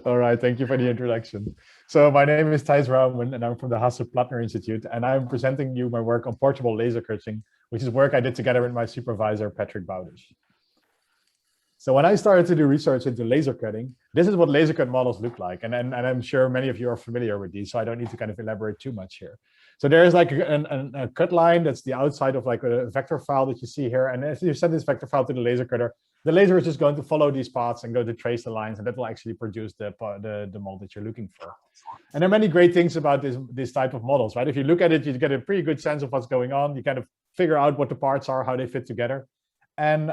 All right, thank you for the introduction. So my name is Thijs Roumen, and I'm from the Hasse-Plattner Institute, and I'm presenting you my work on portable laser cutting, which is work I did together with my supervisor, Patrick Bowders. So when I started to do research into laser cutting, this is what laser cut models look like. And I'm sure many of you are familiar with these, so I don't need to kind of elaborate too much here. So there is like a cut line that's the outside of like a vector file that you see here. And if you send this vector file to the laser cutter, the laser is just going to follow these paths and go to trace the lines, and that will actually produce the mold that you're looking for. And there are many great things about this type of models, right? If you look at it, you get a pretty good sense of what's going on. You kind of figure out what the parts are, how they fit together. And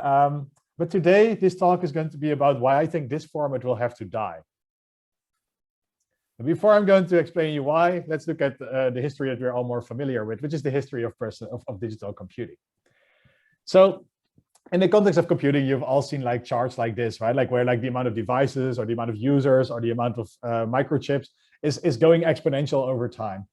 but today, this talk is going to be about why I think this format will have to die. And before I'm going to explain you why, let's look at the history that we're all more familiar with, which is the history of digital computing. So in the context of computing, you've all seen like charts like this, right? Like where like the amount of devices or the amount of users or the amount of microchips is going exponential over time.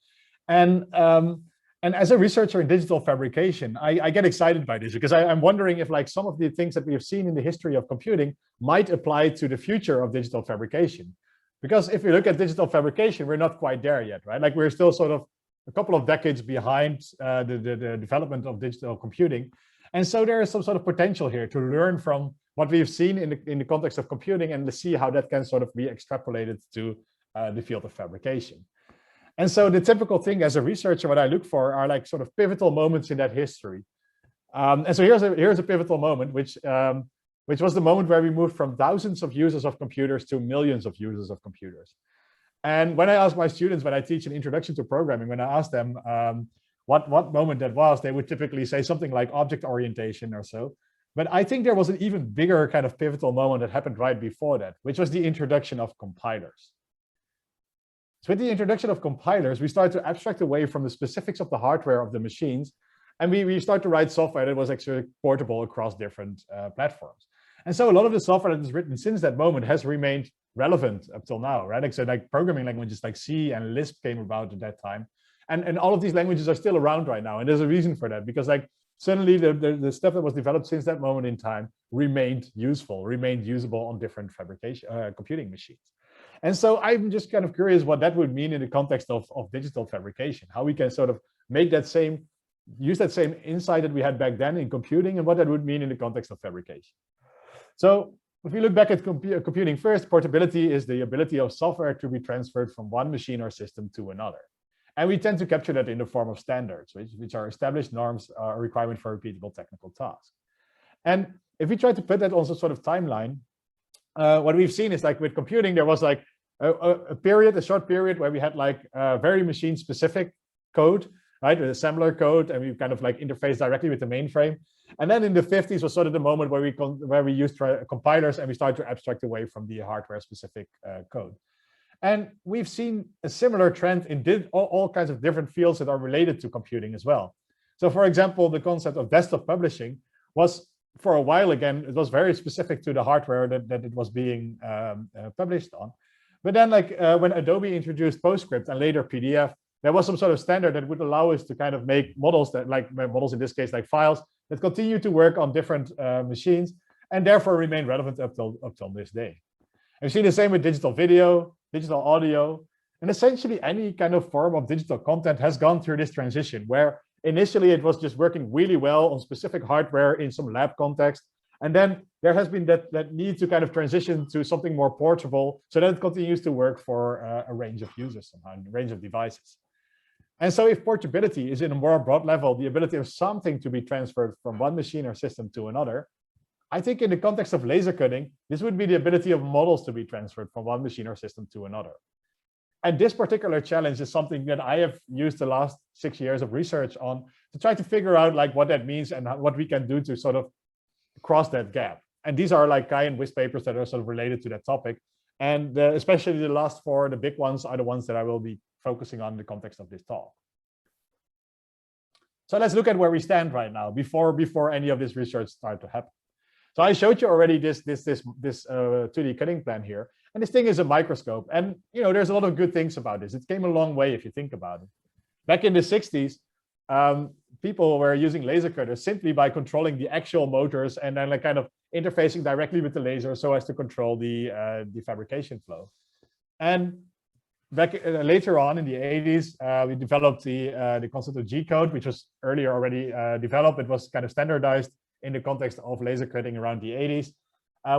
And as a researcher in digital fabrication, I get excited by this because I'm wondering if like some of the things that we have seen in the history of computing might apply to the future of digital fabrication. Because if you look at digital fabrication, we're not quite there yet, right? Like we're still sort of a couple of decades behind the development of digital computing. And so there is some sort of potential here to learn from what we've seen in the context of computing and to see how that can sort of be extrapolated to the field of fabrication. And so the typical thing as a researcher, what I look for are like sort of pivotal moments in that history. And so here's a pivotal moment, which was the moment where we moved from thousands of users of computers to millions of users of computers. And when I ask my students, when I teach an introduction to programming, when I ask them what moment that was, they would typically say something like object orientation or so. But I think there was an even bigger kind of pivotal moment that happened right before that, which was the introduction of compilers. So with the introduction of compilers, we start to abstract away from the specifics of the hardware of the machines, and we start to write software that was actually portable across different platforms. And so a lot of the software that is written since that moment has remained relevant up till now, right? Like, so like programming languages like C and Lisp came about at that time. And all of these languages are still around right now. And there's a reason for that, because like suddenly the stuff that was developed since that moment in time remained useful, remained usable on different fabrication computing machines. And so I'm just kind of curious what that would mean in the context of digital fabrication, how we can sort of make that use that same insight that we had back then in computing and what that would mean in the context of fabrication. So if we look back at computing first, portability is the ability of software to be transferred from one machine or system to another. And we tend to capture that in the form of standards, which are established norms, a requirement for repeatable technical tasks. And if we try to put that on some sort of timeline, what we've seen is like with computing, there was like a short period where we had like very machine specific code, right? With assembler code, and we kind of like interface directly with the mainframe. And then in the 50s was sort of the moment where we used compilers and we started to abstract away from the hardware specific code. And we've seen a similar trend in all kinds of different fields that are related to computing as well. So for example, the concept of desktop publishing was, for a while again, it was very specific to the hardware that it was being published on. But then like when Adobe introduced PostScript and later PDF, there was some sort of standard that would allow us to kind of make models that like models in this case, like files that continue to work on different machines and therefore remain relevant up till this day. And we see the same with digital video, digital audio, and essentially any kind of form of digital content has gone through this transition where initially it was just working really well on specific hardware in some lab context. And then there has been that need to kind of transition to something more portable so that it continues to work for a range of users somehow, a range of devices. And so if portability is in a more broad level, the ability of something to be transferred from one machine or system to another, I think in the context of laser cutting, this would be the ability of models to be transferred from one machine or system to another. And this particular challenge is something that I have used the last 6 years of research on to try to figure out like what that means and what we can do to sort of cross that gap. And these are like Kai and Wiss papers that are sort of related to that topic. And especially the last four, the big ones, are the ones that I will be focusing on in the context of this talk. So let's look at where we stand right now before any of this research started to happen. So I showed you already this 2D cutting plan here. And this thing is a microscope. And there's a lot of good things about this. It came a long way if you think about it. Back in the 60s, people were using laser cutters simply by controlling the actual motors and then like kind of interfacing directly with the laser so as to control the fabrication flow. And back later on in the 80s, we developed the concept of G-code, which was earlier already developed. It was kind of standardized in the context of laser cutting around the 80s,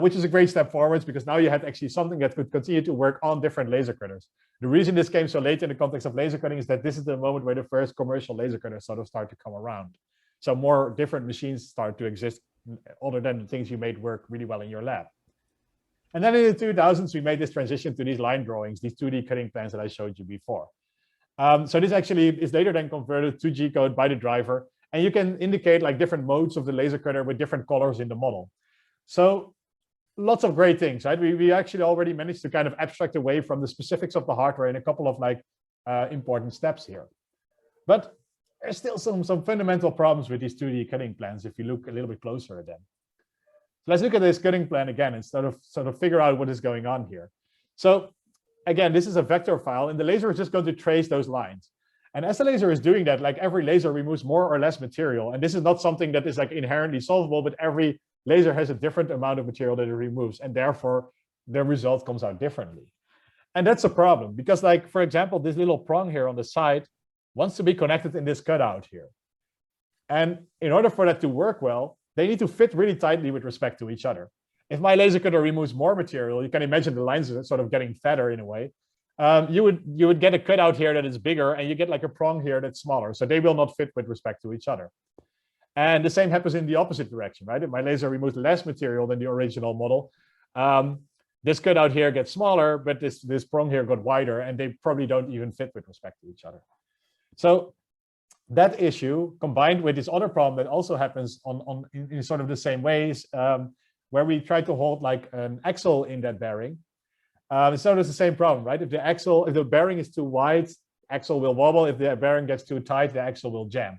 which is a great step forwards because now you had actually something that could continue to work on different laser cutters. The reason this came so late in the context of laser cutting is that this is the moment where the first commercial laser cutters sort of start to come around. So more different machines start to exist other than the things you made work really well in your lab. And then in the 2000s, we made this transition to these line drawings, these 2D cutting plans that I showed you before. So this actually is later then converted to G-code by the driver. And you can indicate like different modes of the laser cutter with different colors in the model. So lots of great things, right? We actually already managed to kind of abstract away from the specifics of the hardware in a couple of like important steps here. But there's still some fundamental problems with these 2D cutting plans if you look a little bit closer at them. So let's look at this cutting plan again and sort of figure out what is going on here. So again, this is a vector file, and the laser is just going to trace those lines. And as the laser is doing that, like every laser removes more or less material. And this is not something that is like inherently solvable, but every laser has a different amount of material that it removes, and therefore the result comes out differently. And that's a problem because, like, for example, this little prong here on the side wants to be connected in this cutout here. And in order for that to work well, they need to fit really tightly with respect to each other. If my laser cutter removes more material, you can imagine the lines are sort of getting fatter in a way. You would get a cutout here that is bigger, and you get like a prong here that's smaller. So they will not fit with respect to each other. And the same happens in the opposite direction, right? If my laser removes less material than the original model, this cutout here gets smaller, but this prong here got wider, and they probably don't even fit with respect to each other. So that issue combined with this other problem that also happens in sort of the same ways, where we try to hold like an axle in that bearing. So it's the same problem, right? If the bearing is too wide, axle will wobble. If the bearing gets too tight, the axle will jam.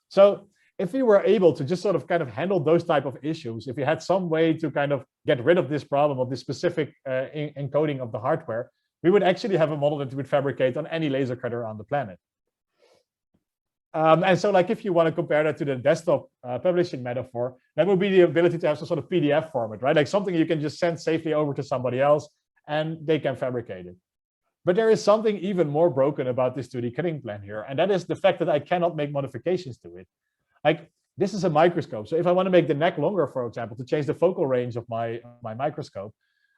So if we were able to just sort of kind of handle those type of issues, if we had some way to kind of get rid of this problem of this specific encoding of the hardware, we would actually have a model that would fabricate on any laser cutter on the planet. And so like if you want to compare that to the desktop publishing metaphor, that would be the ability to have some sort of PDF format, right? Like something you can just send safely over to somebody else and they can fabricate it. But there is something even more broken about this 2D cutting plan here. And that is the fact that I cannot make modifications to it. Like this is a microscope. So if I want to make the neck longer, for example, to change the focal range of my microscope,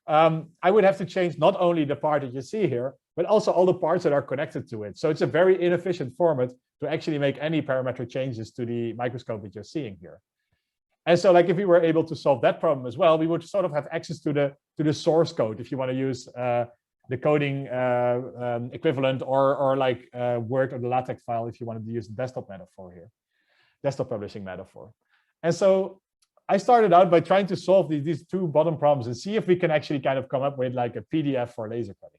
I would have to change not only the part that you see here, but also all the parts that are connected to it. So it's a very inefficient format to actually make any parametric changes to the microscope that you're seeing here. And so like if we were able to solve that problem as well, we would sort of have access to the source code if you want to use the coding equivalent or like Word or the LaTeX file if you wanted to use the desktop metaphor here, desktop publishing metaphor. And so I started out by trying to solve these two bottom problems and see if we can actually kind of come up with like a PDF for laser cutting.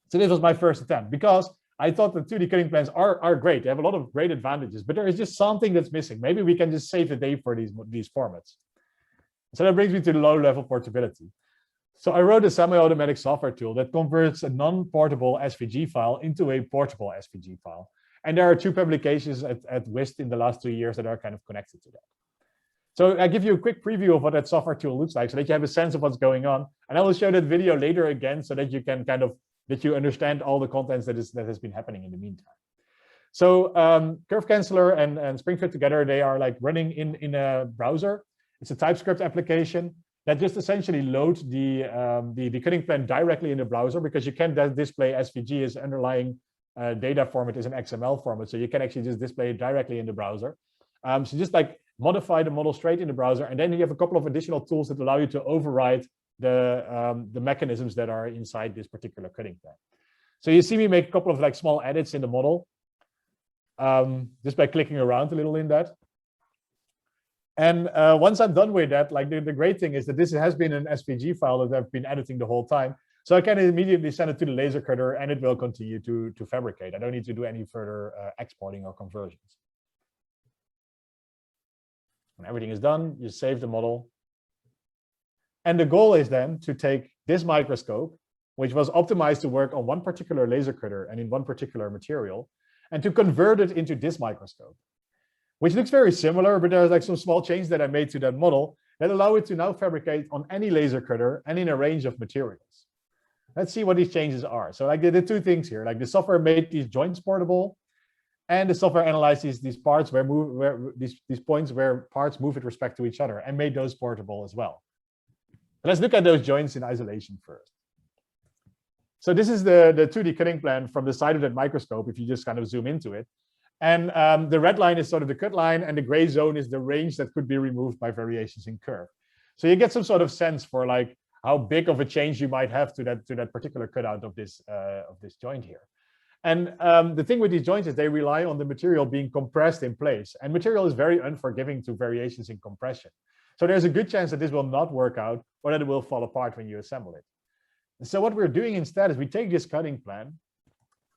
So this was my first attempt because I thought the 2D cutting plans are great. They have a lot of great advantages, but there is just something that's missing. Maybe we can just save the day for these formats. So that brings me to the low-level portability. So I wrote a semi-automatic software tool that converts a non-portable SVG file into a portable SVG file. And there are two publications at WIST in the last 2 years that are kind of connected to that. So I give you a quick preview of what that software tool looks like so that you have a sense of what's going on. And I will show that video later again so that you can kind of that you understand all the contents that has been happening in the meantime. So Curve Canceller and Spring Fit together, they are like running in a browser. It's a TypeScript application that just essentially loads the cutting plan directly in the browser because you can display SVG as underlying data format is an XML format. So you can actually just display it directly in the browser. So just like modify the model straight in the browser. And then you have a couple of additional tools that allow you to override the mechanisms that are inside this particular cutting plan. So you see me make a couple of like small edits in the model just by clicking around a little in that. And once I'm done with that, like the great thing is that this has been an SVG file that I've been editing the whole time. So I can immediately send it to the laser cutter and it will continue to fabricate. I don't need to do any further exporting or conversions. When everything is done, you save the model. And the goal is then to take this microscope, which was optimized to work on one particular laser cutter and in one particular material, and to convert it into this microscope, which looks very similar, but there's like some small change that I made to that model. that allow it to now fabricate on any laser cutter and in a range of materials. Let's see what these changes are. So like the two things here, like the software made these joints portable, and the software analyzes these parts these points where parts move with respect to each other and made those portable as well. Let's look at those joints in isolation first. So this is the 2D cutting plan from the side of that microscope, if you just kind of zoom into it. And the red line is sort of the cut line, and the gray zone is the range that could be removed by variations in kerf. So you get some sort of sense for like how big of a change you might have to that particular cutout of this joint here. And the thing with these joints is they rely on the material being compressed in place, and material is very unforgiving to variations in compression. So there's a good chance that this will not work out, or that it will fall apart when you assemble it. And so what we're doing instead is we take this cutting plan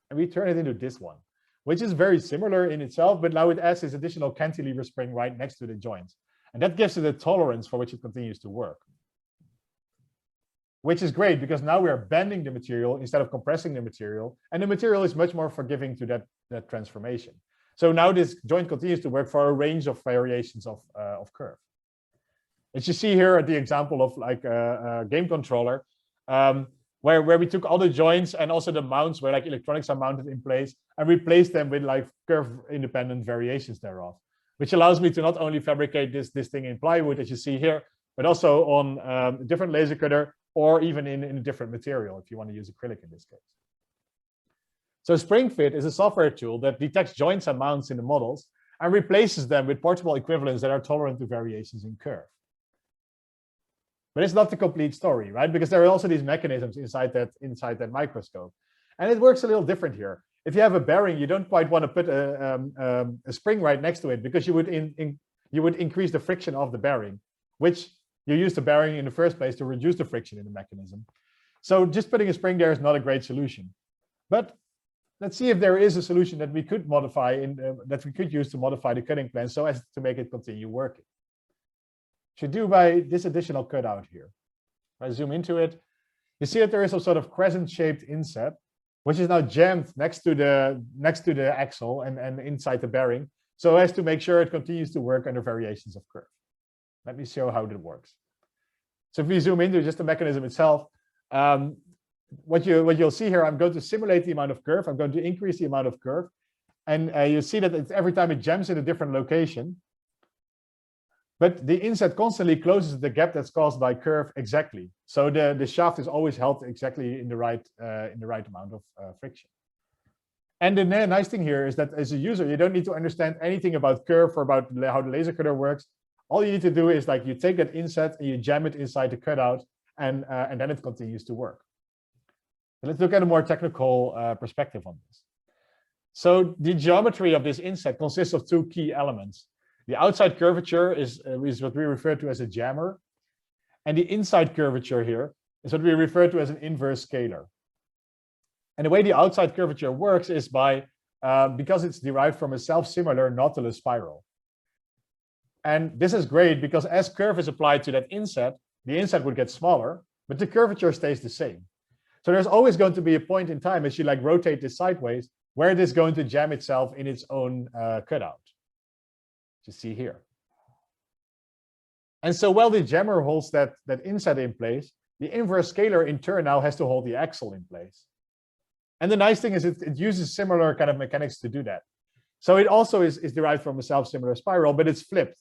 and we turn it into this one, which is very similar in itself, but now it adds this additional cantilever spring right next to the joints. And that gives it a tolerance for which it continues to work, which is great because now we are bending the material instead of compressing the material, and the material is much more forgiving to that transformation. So now this joint continues to work for a range of variations of kerf. As you see here at the example of like a game controller, where we took all the joints and also the mounts where like electronics are mounted in place and replaced them with like kerf independent variations thereof, which allows me to not only fabricate this thing in plywood, as you see here, but also on a different laser cutter, or even in a different material if you want to use acrylic in this case. So SpringFit is a software tool that detects joints and mounts in the models and replaces them with portable equivalents that are tolerant to variations in kerf. But it's not the complete story, right? Because there are also these mechanisms inside that microscope. And it works a little different here. If you have a bearing, you don't quite want to put a spring right next to it, because you would increase the friction of the bearing, which you use the bearing in the first place to reduce the friction in the mechanism. So just putting a spring there is not a great solution. But let's see if there is a solution that we could modify, that we could use to modify the cutting plan so as to make it continue working. Should do by this additional cutout here. If I zoom into it, you see that there is some sort of crescent-shaped inset, which is now jammed next to the axle and inside the bearing, so as to make sure it continues to work under variations of kerf. Let me show how that works. So if we zoom into just the mechanism itself, what you'll see here, I'm going to simulate the amount of kerf. I'm going to increase the amount of kerf, and you see that every time it jams in a different location. But the inset constantly closes the gap that's caused by kerf exactly. So the shaft is always held exactly in the right amount of friction. And the nice thing here is that as a user, you don't need to understand anything about kerf or about how the laser cutter works. All you need to do is like you take that inset and you jam it inside the cutout, and then it continues to work. So let's look at a more technical perspective on this. So the geometry of this inset consists of two key elements. The outside curvature is what we refer to as a jammer, and the inside curvature here is what we refer to as an inverse scalar. And the way the outside curvature works is by because it's derived from a self-similar Nautilus spiral. And this is great because as kerf is applied to that inset, the inset would get smaller, but the curvature stays the same. So there's always going to be a point in time as you like rotate this sideways where it is going to jam itself in its own cutout. You see here. And so while the jammer holds that inset in place, the inverse scalar in turn now has to hold the axle in place. And the nice thing is it uses similar kind of mechanics to do that. So it also is derived from a self-similar spiral, but it's flipped.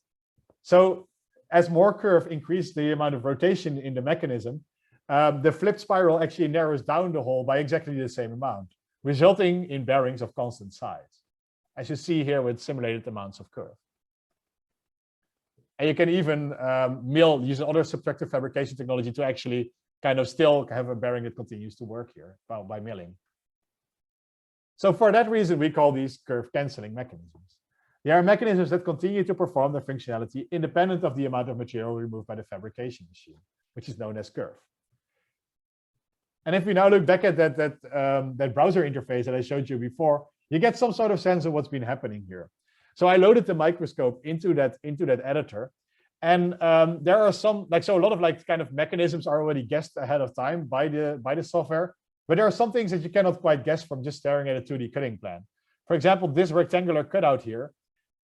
So as more kerf increases the amount of rotation in the mechanism, the flipped spiral actually narrows down the hole by exactly the same amount, resulting in bearings of constant size, as you see here with simulated amounts of kerf. And you can even use other subtractive fabrication technology to actually kind of still have a bearing that continues to work here by milling. So for that reason, we call these kerf canceling mechanisms. They are mechanisms that continue to perform their functionality independent of the amount of material removed by the fabrication machine, which is known as kerf. And if we now look back at that browser interface that I showed you before, you get some sort of sense of what's been happening here. So I loaded the microscope into that editor, and there are a lot of like kind of mechanisms are already guessed ahead of time by the software, but there are some things that you cannot quite guess from just staring at a 2D cutting plan. For example, this rectangular cutout here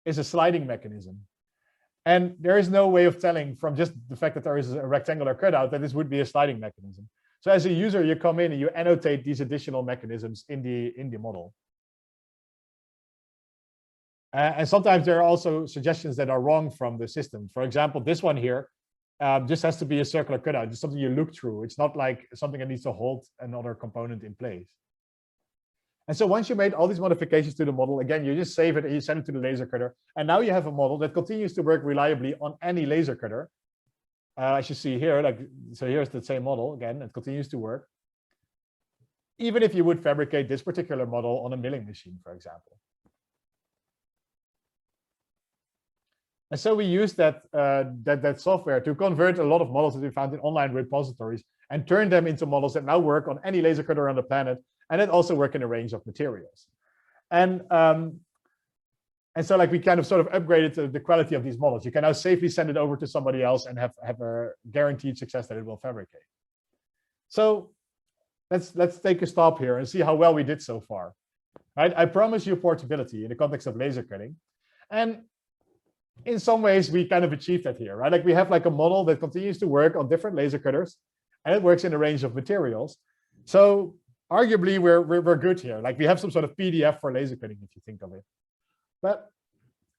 is a sliding mechanism, And there is no way of telling from just the fact that there is a rectangular cutout that this would be a sliding mechanism. So as a user, you come in and you annotate these additional mechanisms in the model. And sometimes there are also suggestions that are wrong from the system. For example, this one here just has to be a circular cutout, just something you look through. It's not like something that needs to hold another component in place. And so once you made all these modifications to the model, again, you just save it and you send it to the laser cutter. And now you have a model that continues to work reliably on any laser cutter. As you see here, so here's the same model again, it continues to work. Even if you would fabricate this particular model on a milling machine, for example. And so we use that software to convert a lot of models that we found in online repositories and turn them into models that now work on any laser cutter on the planet, and then also work in a range of materials. And so like we kind of sort of upgraded the quality of these models. You can now safely send it over to somebody else and have a guaranteed success that it will fabricate. So let's take a stop here and see how well we did so far. Right? I promise you portability in the context of laser cutting. And in some ways, we kind of achieved that here, right? Like we have like a model that continues to work on different laser cutters, and it works in a range of materials. So arguably, we're good here. Like we have some sort of PDF for laser cutting, if you think of it. But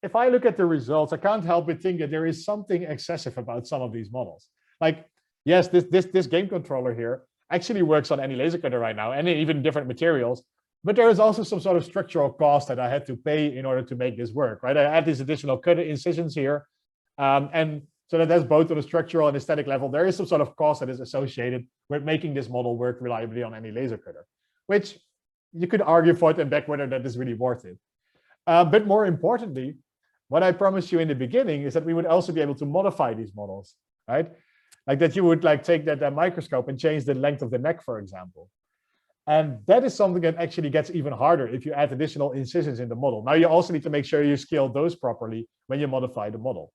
if I look at the results, I can't help but think that there is something excessive about some of these models. Like, yes, this game controller here actually works on any laser cutter right now, and even different materials. But there is also some sort of structural cost that I had to pay in order to make this work, right? I add these additional cutter incisions here. And so that that's both on a structural and aesthetic level. There is some sort of cost that is associated with making this model work reliably on any laser cutter, which you could argue forth and back whether that is really worth it. But more importantly, what I promised you in the beginning is that we would also be able to modify these models, right? Like that you would like take that microscope and change the length of the neck, for example. And that is something that actually gets even harder if you add additional incisions in the model. Now you also need to make sure you scale those properly when you modify the model.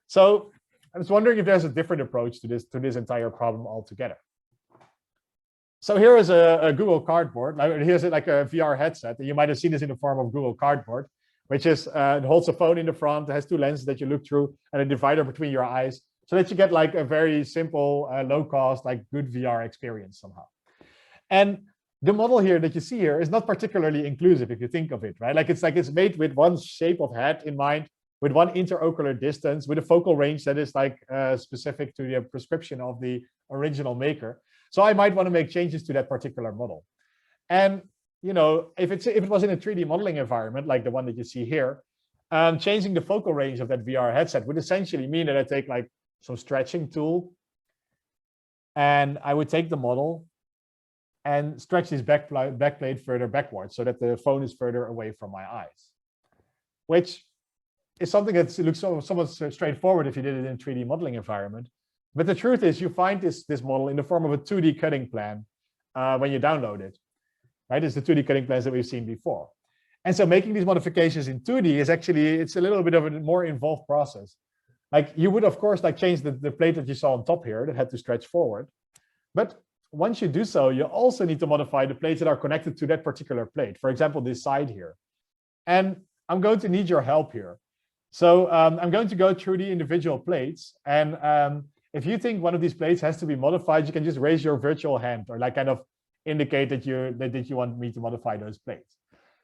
So I was wondering if there's a different approach to this entire problem altogether. So here is a Google Cardboard. Here's like a VR headset. You might have seen this in the form of Google Cardboard, which is it holds a phone in the front. It has two lenses that you look through and a divider between your eyes, so that you get like a very simple, low cost, like good VR experience somehow. And the model here that you see here is not particularly inclusive if you think of it, right? Like it's made with one shape of head in mind, with one interocular distance, with a focal range that is like specific to the prescription of the original maker. So I might want to make changes to that particular model. And you know, if it was in a 3D modeling environment like the one that you see here, changing the focal range of that VR headset would essentially mean that I take like some stretching tool, and I would take the model and stretch this backplate further backwards so that the phone is further away from my eyes, which is something that looks somewhat straightforward if you did it in a 3D modeling environment. But the truth is you find this model in the form of a 2D cutting plan when you download it, right? It's the 2D cutting plans that we've seen before. And so making these modifications in 2D is actually, it's a little bit of a more involved process. Like you would, of course, like change the plate that you saw on top here that had to stretch forward. But once you do so, you also need to modify the plates that are connected to that particular plate. For example, this side here. And I'm going to need your help here. So I'm going to go through the individual plates. And if you think one of these plates has to be modified, you can just raise your virtual hand or like kind of indicate that you want me to modify those plates.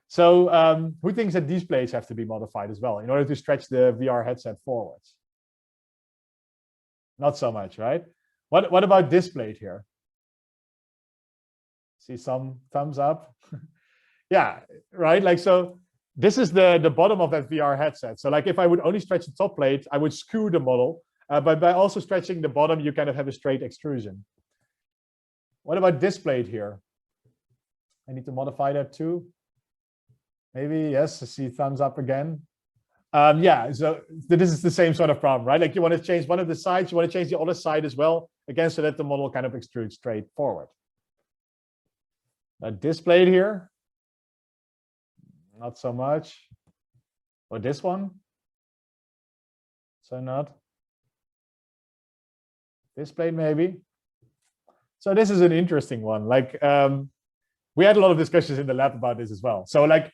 So who thinks that these plates have to be modified as well in order to stretch the VR headset forwards? Not so much, right? What about this plate here? See some thumbs up. Yeah, right. Like, so this is the bottom of that VR headset. So like if I would only stretch the top plate, I would skew the model. But by also stretching the bottom, you kind of have a straight extrusion. What about this plate here? I need to modify that too. Maybe, yes, I see thumbs up again. Yeah, so this is the same sort of problem, right? Like you want to change one of the sides, you want to change the other side as well, again, so that the model kind of extrudes straight forward. This plate here, not so much. Or this one, so not. This plate maybe. So this is an interesting one. Like we had a lot of discussions in the lab about this as well. So like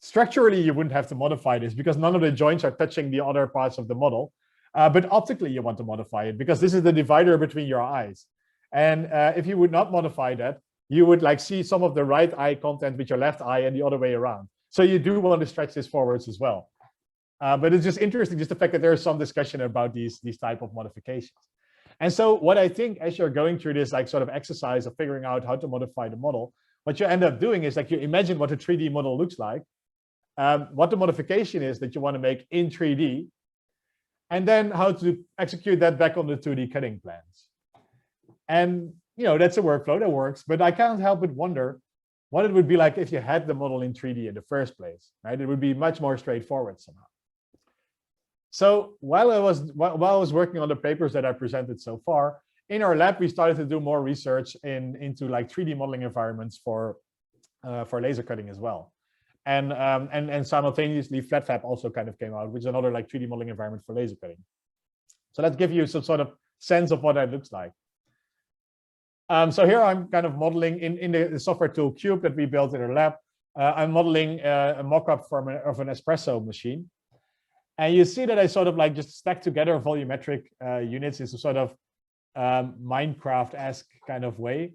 Structurally, you wouldn't have to modify this because none of the joints are touching the other parts of the model. But optically, you want to modify it because this is the divider between your eyes. And if you would not modify that, you would like see some of the right eye content with your left eye and the other way around. So you do want to stretch this forwards as well. But it's just interesting, just the fact that there is some discussion about these type of modifications. And so what I think as you're going through this like sort of exercise of figuring out how to modify the model, what you end up doing is like you imagine what a 3D model looks like, what the modification is that you want to make in 3D, and then how to execute that back on the 2D cutting plans. And that's a workflow that works, but I can't help but wonder what it would be like if you had the model in 3D in the first place, right? It would be much more straightforward somehow. So while I was working on the papers that I presented so far, in our lab, we started to do more research into like 3D modeling environments for laser cutting as well. And simultaneously, FlatFab also kind of came out, which is another like 3D modeling environment for laser cutting. So let's give you some sort of sense of what that looks like. So here I'm kind of modeling in the software tool Cube that we built in our lab. I'm modeling a mock-up of an espresso machine. And you see that I sort of like just stack together volumetric units in some sort of Minecraft-esque kind of way.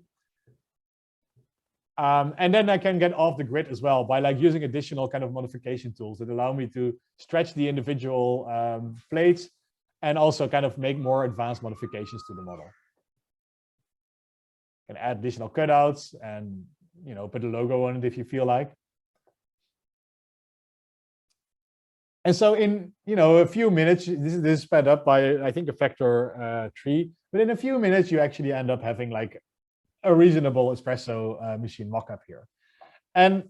And then I can get off the grid as well by like using additional kind of modification tools that allow me to stretch the individual plates and also kind of make more advanced modifications to the model. Can add additional cutouts and put a logo on it if you feel like. And so in a few minutes, this is sped up by I think a factor 3. But in a few minutes, you actually end up having like a reasonable espresso machine mockup here. And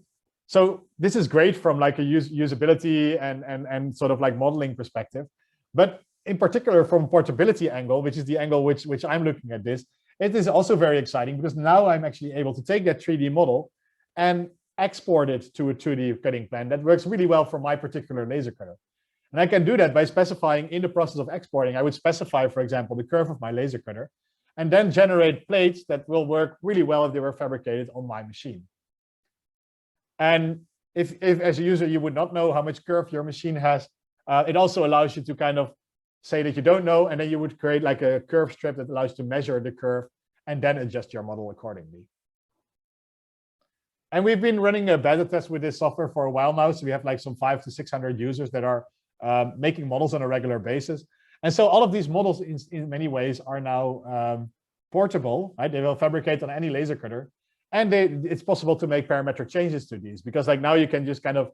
so this is great from like a usability and sort of like modeling perspective. But in particular, from portability angle, which is the angle which I'm looking at this, it is also very exciting because now I'm actually able to take that 3D model and export it to a 2D cutting plan that works really well for my particular laser cutter. And I can do that by specifying in the process of exporting, I would specify, for example, the curve of my laser cutter, and then generate plates that will work really well if they were fabricated on my machine. And if as a user, you would not know how much curve your machine has, it also allows you to kind of say that you don't know, and then you would create like a curve strip that allows you to measure the curve and then adjust your model accordingly. And we've been running a beta test with this software for a while now. So we have like some 500 to 600 users that are making models on a regular basis. And so all of these models in many ways are now portable, right? They will fabricate on any laser cutter. And it's possible to make parametric changes to these because like now you can just kind of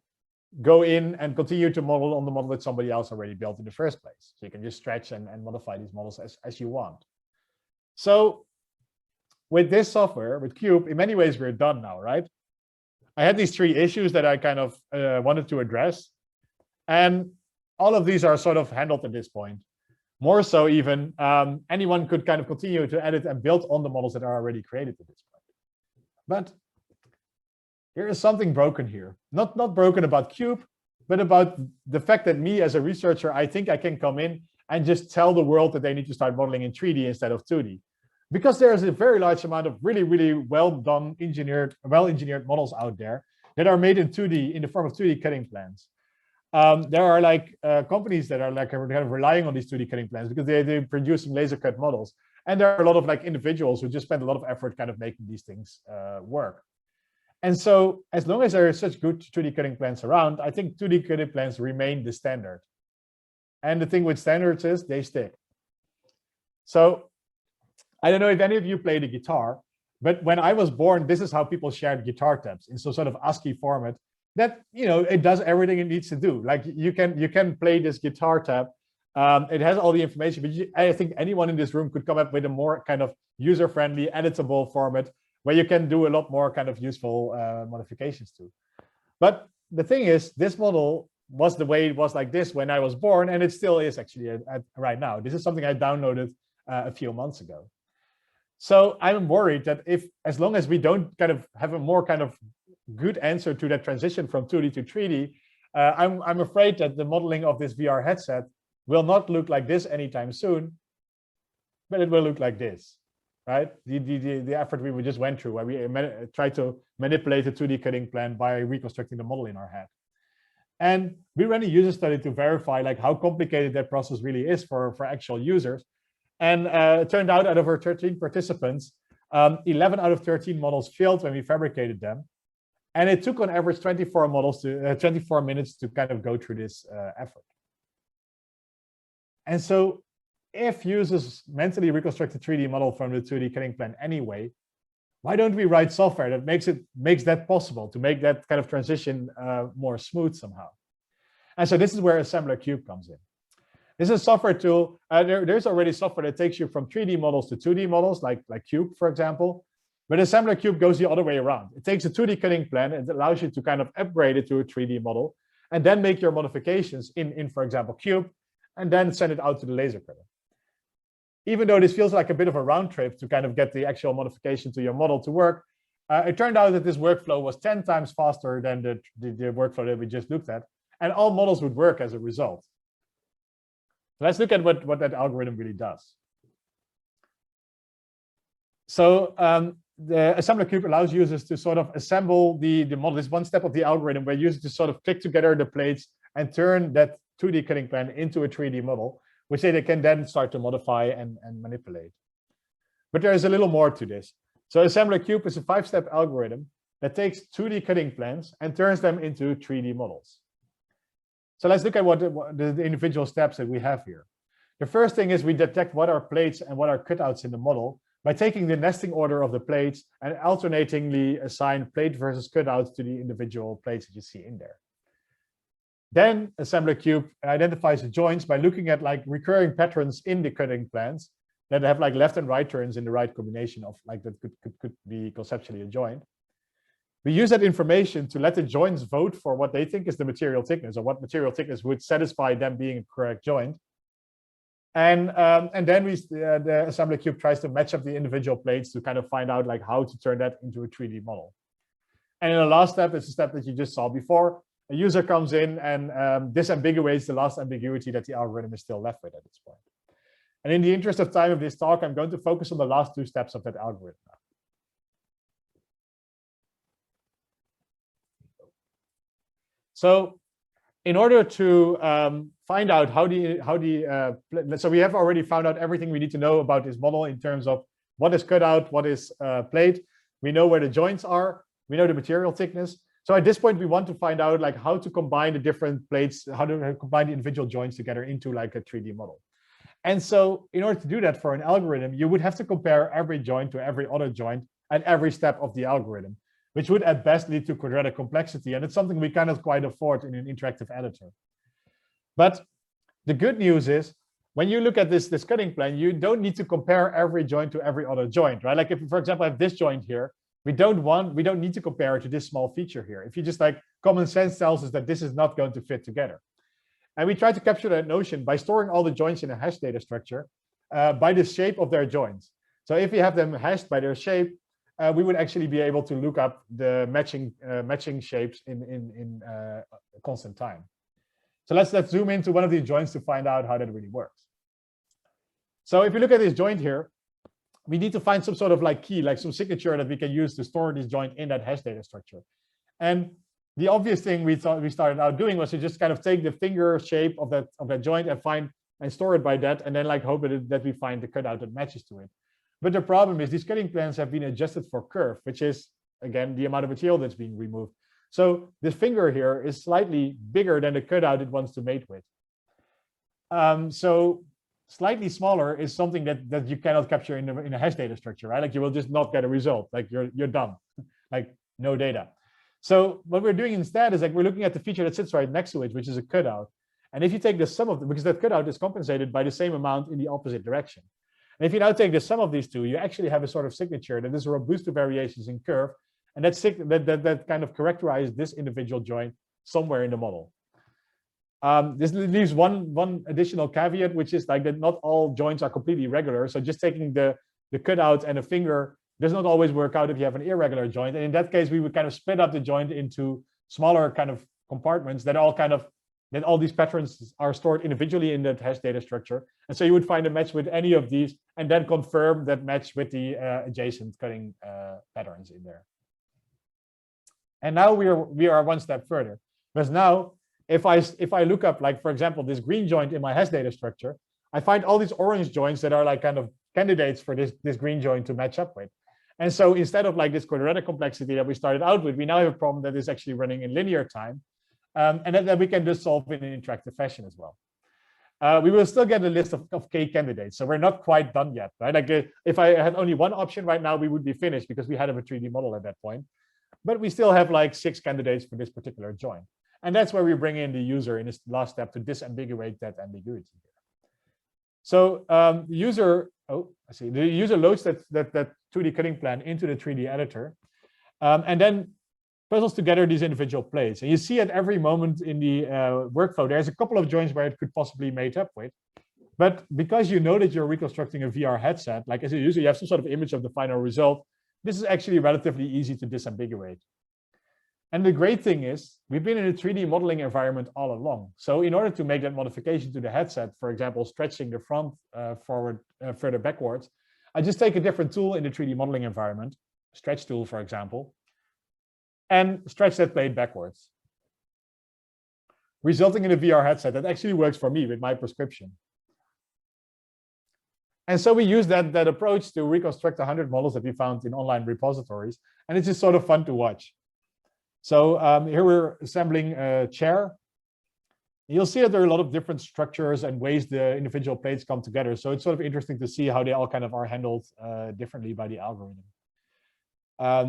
go in and continue to model on the model that somebody else already built in the first place. So you can just stretch and modify these models as you want. So with this software, with Cube, in many ways, we're done now, right? I had these 3 issues that I kind of wanted to address. And all of these are sort of handled at this point. More so even, anyone could kind of continue to edit and build on the models that are already created at this point. But there is something broken here. Not broken about Cube, but about the fact that me as a researcher, I think I can come in and just tell the world that they need to start modeling in 3D instead of 2D. Because there is a very large amount of really, really well-done, well-engineered models out there that are made in 2D in the form of 2D cutting plans. There are like companies that are like kind of relying on these 2D cutting plans because they're producing laser cut models. And there are a lot of like individuals who just spend a lot of effort kind of making these things work. And so as long as there are such good 2D cutting plans around, I think 2D cutting plans remain the standard. And the thing with standards is they stick. So I don't know if any of you play the guitar, but when I was born, this is how people shared guitar tabs in some sort of ASCII format that, it does everything it needs to do. Like you can play this guitar tab. It has all the information, but I think anyone in this room could come up with a more kind of user-friendly, editable format where you can do a lot more kind of useful modifications to. But the thing is, this model was the way it was like this when I was born, and it still is actually right now. This is something I downloaded a few months ago. So I'm worried that as long as we don't kind of have a more kind of good answer to that transition from 2D to 3D, I'm afraid that the modeling of this VR headset will not look like this anytime soon, but it will look like this, right? The effort we just went through where we tried to manipulate a 2D cutting plan by reconstructing the model in our head. And we ran a user study to verify like how complicated that process really is for actual users. And it turned out of 13 participants, 11 out of 13 models failed when we fabricated them. And it took on average 24 minutes to kind of go through this effort. And so if users mentally reconstruct a 3D model from the 2D cutting plan anyway, why don't we write software that makes that possible, to make that kind of transition more smooth somehow? And so this is where Assembler Cube comes in. This is a software tool. There's already software that takes you from 3D models to 2D models, like Cube, for example. But Assembler Cube goes the other way around. It takes a 2D cutting plan and it allows you to kind of upgrade it to a 3D model and then make your modifications in for example, Cube, and then send it out to the laser cutter. Even though this feels like a bit of a round trip to kind of get the actual modification to your model to work, it turned out that this workflow was 10 times faster than the workflow that we just looked at, and all models would work as a result. So let's look at what that algorithm really does. So the Assembler Cube allows users to sort of assemble the model. This one step of the algorithm where users to sort of click together the plates and turn that 2D cutting plan into a 3D model, which they can then start to modify and manipulate. But there is a little more to this. So Assembler Cube is a 5-step algorithm that takes 2D cutting plans and turns them into 3D models. So let's look at what the individual steps that we have here. The first thing is we detect what are plates and what are cutouts in the model by taking the nesting order of the plates and alternatingly assign plate versus cutouts to the individual plates that you see in there. Then Assembler Cube identifies the joints by looking at like recurring patterns in the cutting plans that have like left and right turns in the right combination of like that could be conceptually a joint. We use that information to let the joints vote for what they think is the material thickness, or what material thickness would satisfy them being a correct joint. And then the Assembler Cube tries to match up the individual plates to kind of find out like how to turn that into a 3D model. And in the last step, it's a step that you just saw before. A user comes in and disambiguates the last ambiguity that the algorithm is still left with at this point. And in the interest of time of this talk, I'm going to focus on the last 2 steps of that algorithm. So in order to find out so we have already found out everything we need to know about this model in terms of what is cutout, what is plate. We know where the joints are. We know the material thickness. So at this point, we want to find out like how to combine the different plates, how to combine the individual joints together into like a 3D model. And so in order to do that for an algorithm, you would have to compare every joint to every other joint at every step of the algorithm, which would at best lead to quadratic complexity. And it's something we cannot quite afford in an interactive editor. But the good news is, when you look at this cutting plan, you don't need to compare every joint to every other joint, right? Like if, for example, I have this joint here, we don't need to compare it to this small feature here. If you just like, common sense tells us that this is not going to fit together. And we try to capture that notion by storing all the joints in a hash data structure by the shape of their joints. So if we have them hashed by their shape, we would actually be able to look up the matching shapes in constant time. So let's zoom into one of these joints to find out how that really works. So if you look at this joint here, we need to find some sort of like key, like some signature that we can use to store this joint in that hash data structure. And the obvious thing we started out doing was to just kind of take the finger shape of that joint and store it by that, and then like hope that we find the cutout that matches to it. But the problem is these cutting plans have been adjusted for kerf, which is again the amount of material that's being removed. So this finger here is slightly bigger than the cutout it wants to mate with. So slightly smaller is something that you cannot capture in a hash data structure, right? Like you will just not get a result. Like you're done, like no data. So what we're doing instead is like we're looking at the feature that sits right next to it, which is a cutout. And if you take the sum of them, because that cutout is compensated by the same amount in the opposite direction. And if you now take the sum of these two, you actually have a sort of signature that is robust to variations in kerf, and that kind of characterizes this individual joint somewhere in the model. This leaves one additional caveat, which is like that not all joints are completely regular. So just taking the cutout and a finger does not always work out if you have an irregular joint. And in that case, we would kind of split up the joint into smaller kind of compartments that all these patterns are stored individually in that hash data structure. And so you would find a match with any of these and then confirm that match with the adjacent cutting patterns in there. And now we are one step further, because now if I look up, like, for example, this green joint in my hash data structure, I find all these orange joints that are like kind of candidates for this green joint to match up with. And so instead of like this quadratic complexity that we started out with, we now have a problem that is actually running in linear time, and that we can just solve in an interactive fashion as well. We will still get a list of k candidates, so we're not quite done yet, right? Like if I had only one option right now, we would be finished because we had a 3D model at that point. But we still have like 6 candidates for this particular joint. And that's where we bring in the user in this last step to disambiguate that ambiguity. So the user, the user loads that 2D cutting plan into the 3D editor, and then puzzles together these individual plates. And you see at every moment in the workflow, there's a couple of joints where it could possibly mate up with. But because you know that you're reconstructing a VR headset, like as a user, you have some sort of image of the final result. This is actually relatively easy to disambiguate. And the great thing is, we've been in a 3D modeling environment all along. So in order to make that modification to the headset, for example, stretching the front forward, further backwards, I just take a different tool in the 3D modeling environment, stretch tool, for example, and stretch that plate backwards, resulting in a VR headset that actually works for me with my prescription. And so we use that approach to reconstruct 100 models that we found in online repositories, and it's just sort of fun to watch. So here we're assembling a chair. You'll see that there are a lot of different structures and ways the individual plates come together. So it's sort of interesting to see how they all kind of are handled differently by the algorithm.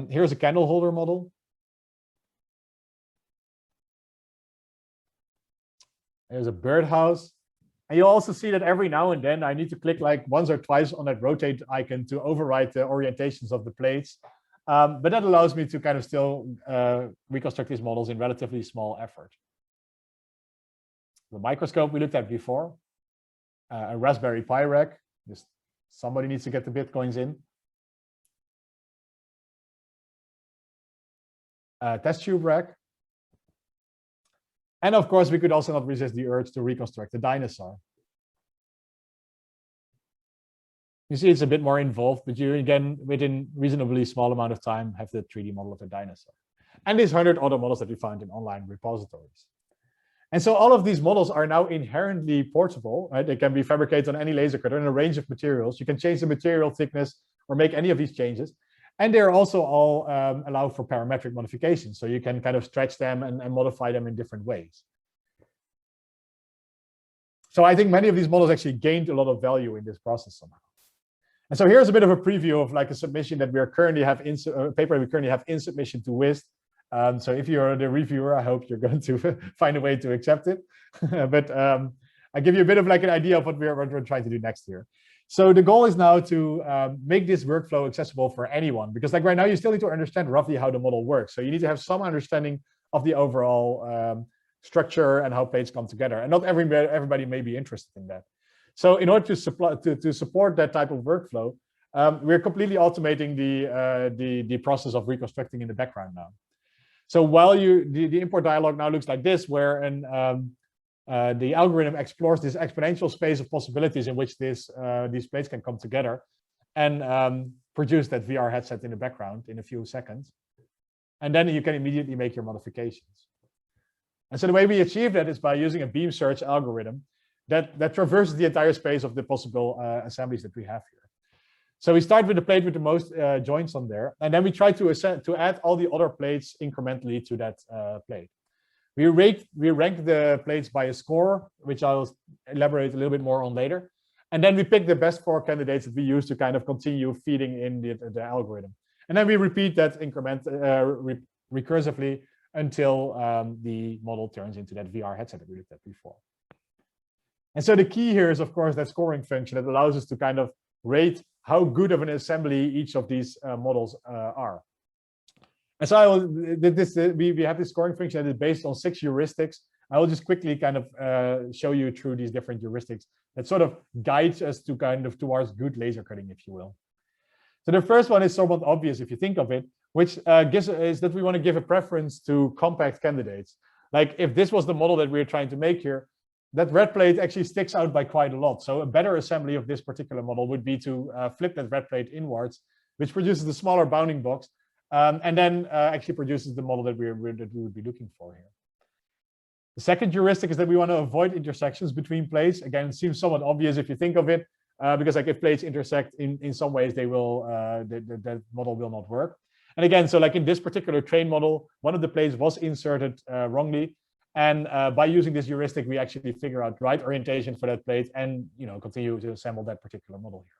Here's a candle holder model. There's a birdhouse. And you'll also see that every now and then I need to click like once or twice on that rotate icon to override the orientations of the plates. But that allows me to kind of still reconstruct these models in relatively small effort. The microscope we looked at before, a Raspberry Pi rack. Just somebody needs to get the Bitcoins in. Test tube rack. And of course, we could also not resist the urge to reconstruct a dinosaur. You see, it's a bit more involved, but you, again, within reasonably small amount of time, have the 3D model of a dinosaur. And these 100 other models that we found in online repositories. And so all of these models are now inherently portable, right? They can be fabricated on any laser cutter in a range of materials. You can change the material thickness or make any of these changes. And they're also all allowed for parametric modifications. So you can kind of stretch them and modify them in different ways. So I think many of these models actually gained a lot of value in this process somehow. And so here's a bit of a preview of like a submission that we are currently have in a paper we currently have in submission to WIST. So if you're the reviewer, I hope you're going to find a way to accept it. But I give you a bit of like an idea of what we're trying to do next year. So the goal is now to make this workflow accessible for anyone, because like right now you still need to understand roughly how the model works. So you need to have some understanding of the overall structure and how plates come together. And not everybody may be interested in that. So in order to support that type of workflow, we're completely automating the process of reconstructing in the background now. So while the import dialog now looks like this, where the algorithm explores this exponential space of possibilities in which these plates can come together and produce that VR headset in the background in a few seconds. And then you can immediately make your modifications. And so the way we achieve that is by using a beam search algorithm that traverses the entire space of the possible assemblies that we have here. So we start with the plate with the most joints on there, and then we try to add all the other plates incrementally to that plate. We rank the plates by a score, which I'll elaborate a little bit more on later. And then we pick the best 4 candidates that we use to kind of continue feeding in the algorithm. And then we repeat that increment recursively until the model turns into that VR headset that we looked at before. And so the key here is, of course, that scoring function that allows us to kind of rate how good of an assembly each of these models are. And so we have this scoring function that is based on 6 heuristics. I will just quickly kind of show you through these different heuristics that sort of guides us to kind of towards good laser cutting, if you will. So the first one is somewhat obvious if you think of it, which is that we want to give a preference to compact candidates. Like if this was the model that we're trying to make here, that red plate actually sticks out by quite a lot. So a better assembly of this particular model would be to flip that red plate inwards, which produces the smaller bounding box, and then actually produces the model that we would be looking for here. The second heuristic is that we want to avoid intersections between plates. Again, it seems somewhat obvious if you think of it, because like if plates intersect in some ways, they will that model will not work. And again, so like in this particular train model, one of the plates was inserted wrongly, and by using this heuristic, we actually figure out the right orientation for that plate, and continue to assemble that particular model here.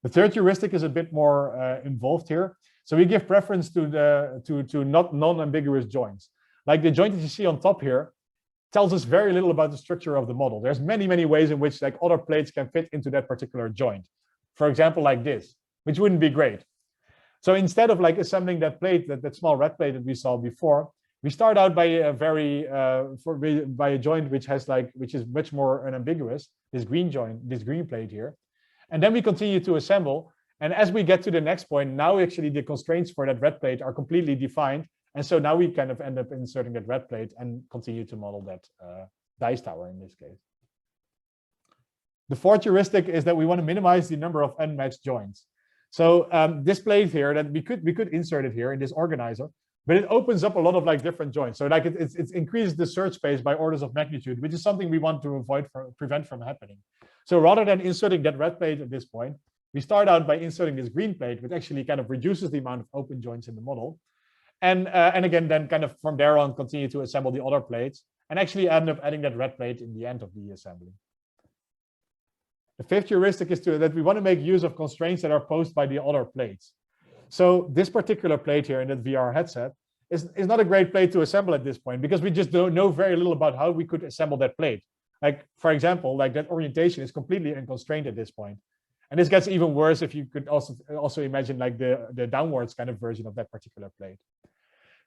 The third heuristic is a bit more involved here. So we give preference to the not non-ambiguous joints. Like the joint that you see on top here tells us very little about the structure of the model. There's many ways in which like other plates can fit into that particular joint. For example, like this, which wouldn't be great. So instead of like assembling that plate, that small red plate that we saw before, we start out by a joint which is much more unambiguous, this green joint, this green plate here. And then we continue to assemble. And as we get to the next point, now actually the constraints for that red plate are completely defined. And so now we kind of end up inserting that red plate and continue to model that dice tower in this case. The fourth heuristic is that we want to minimize the number of unmatched joints. So this plate here, that we could insert it here in this organizer, but it opens up a lot of like different joints. So like it increases the search space by orders of magnitude, which is something we want to prevent from happening. So rather than inserting that red plate at this point, we start out by inserting this green plate, which actually kind of reduces the amount of open joints in the model. And again, then kind of from there on, continue to assemble the other plates and actually end up adding that red plate in the end of the assembly. The fifth heuristic is that we want to make use of constraints that are posed by the other plates. So this particular plate here in that VR headset is not a great plate to assemble at this point because we just don't know very little about how we could assemble that plate. Like, for example, like that orientation is completely unconstrained at this point. And this gets even worse if you could also imagine like the downwards kind of version of that particular plate.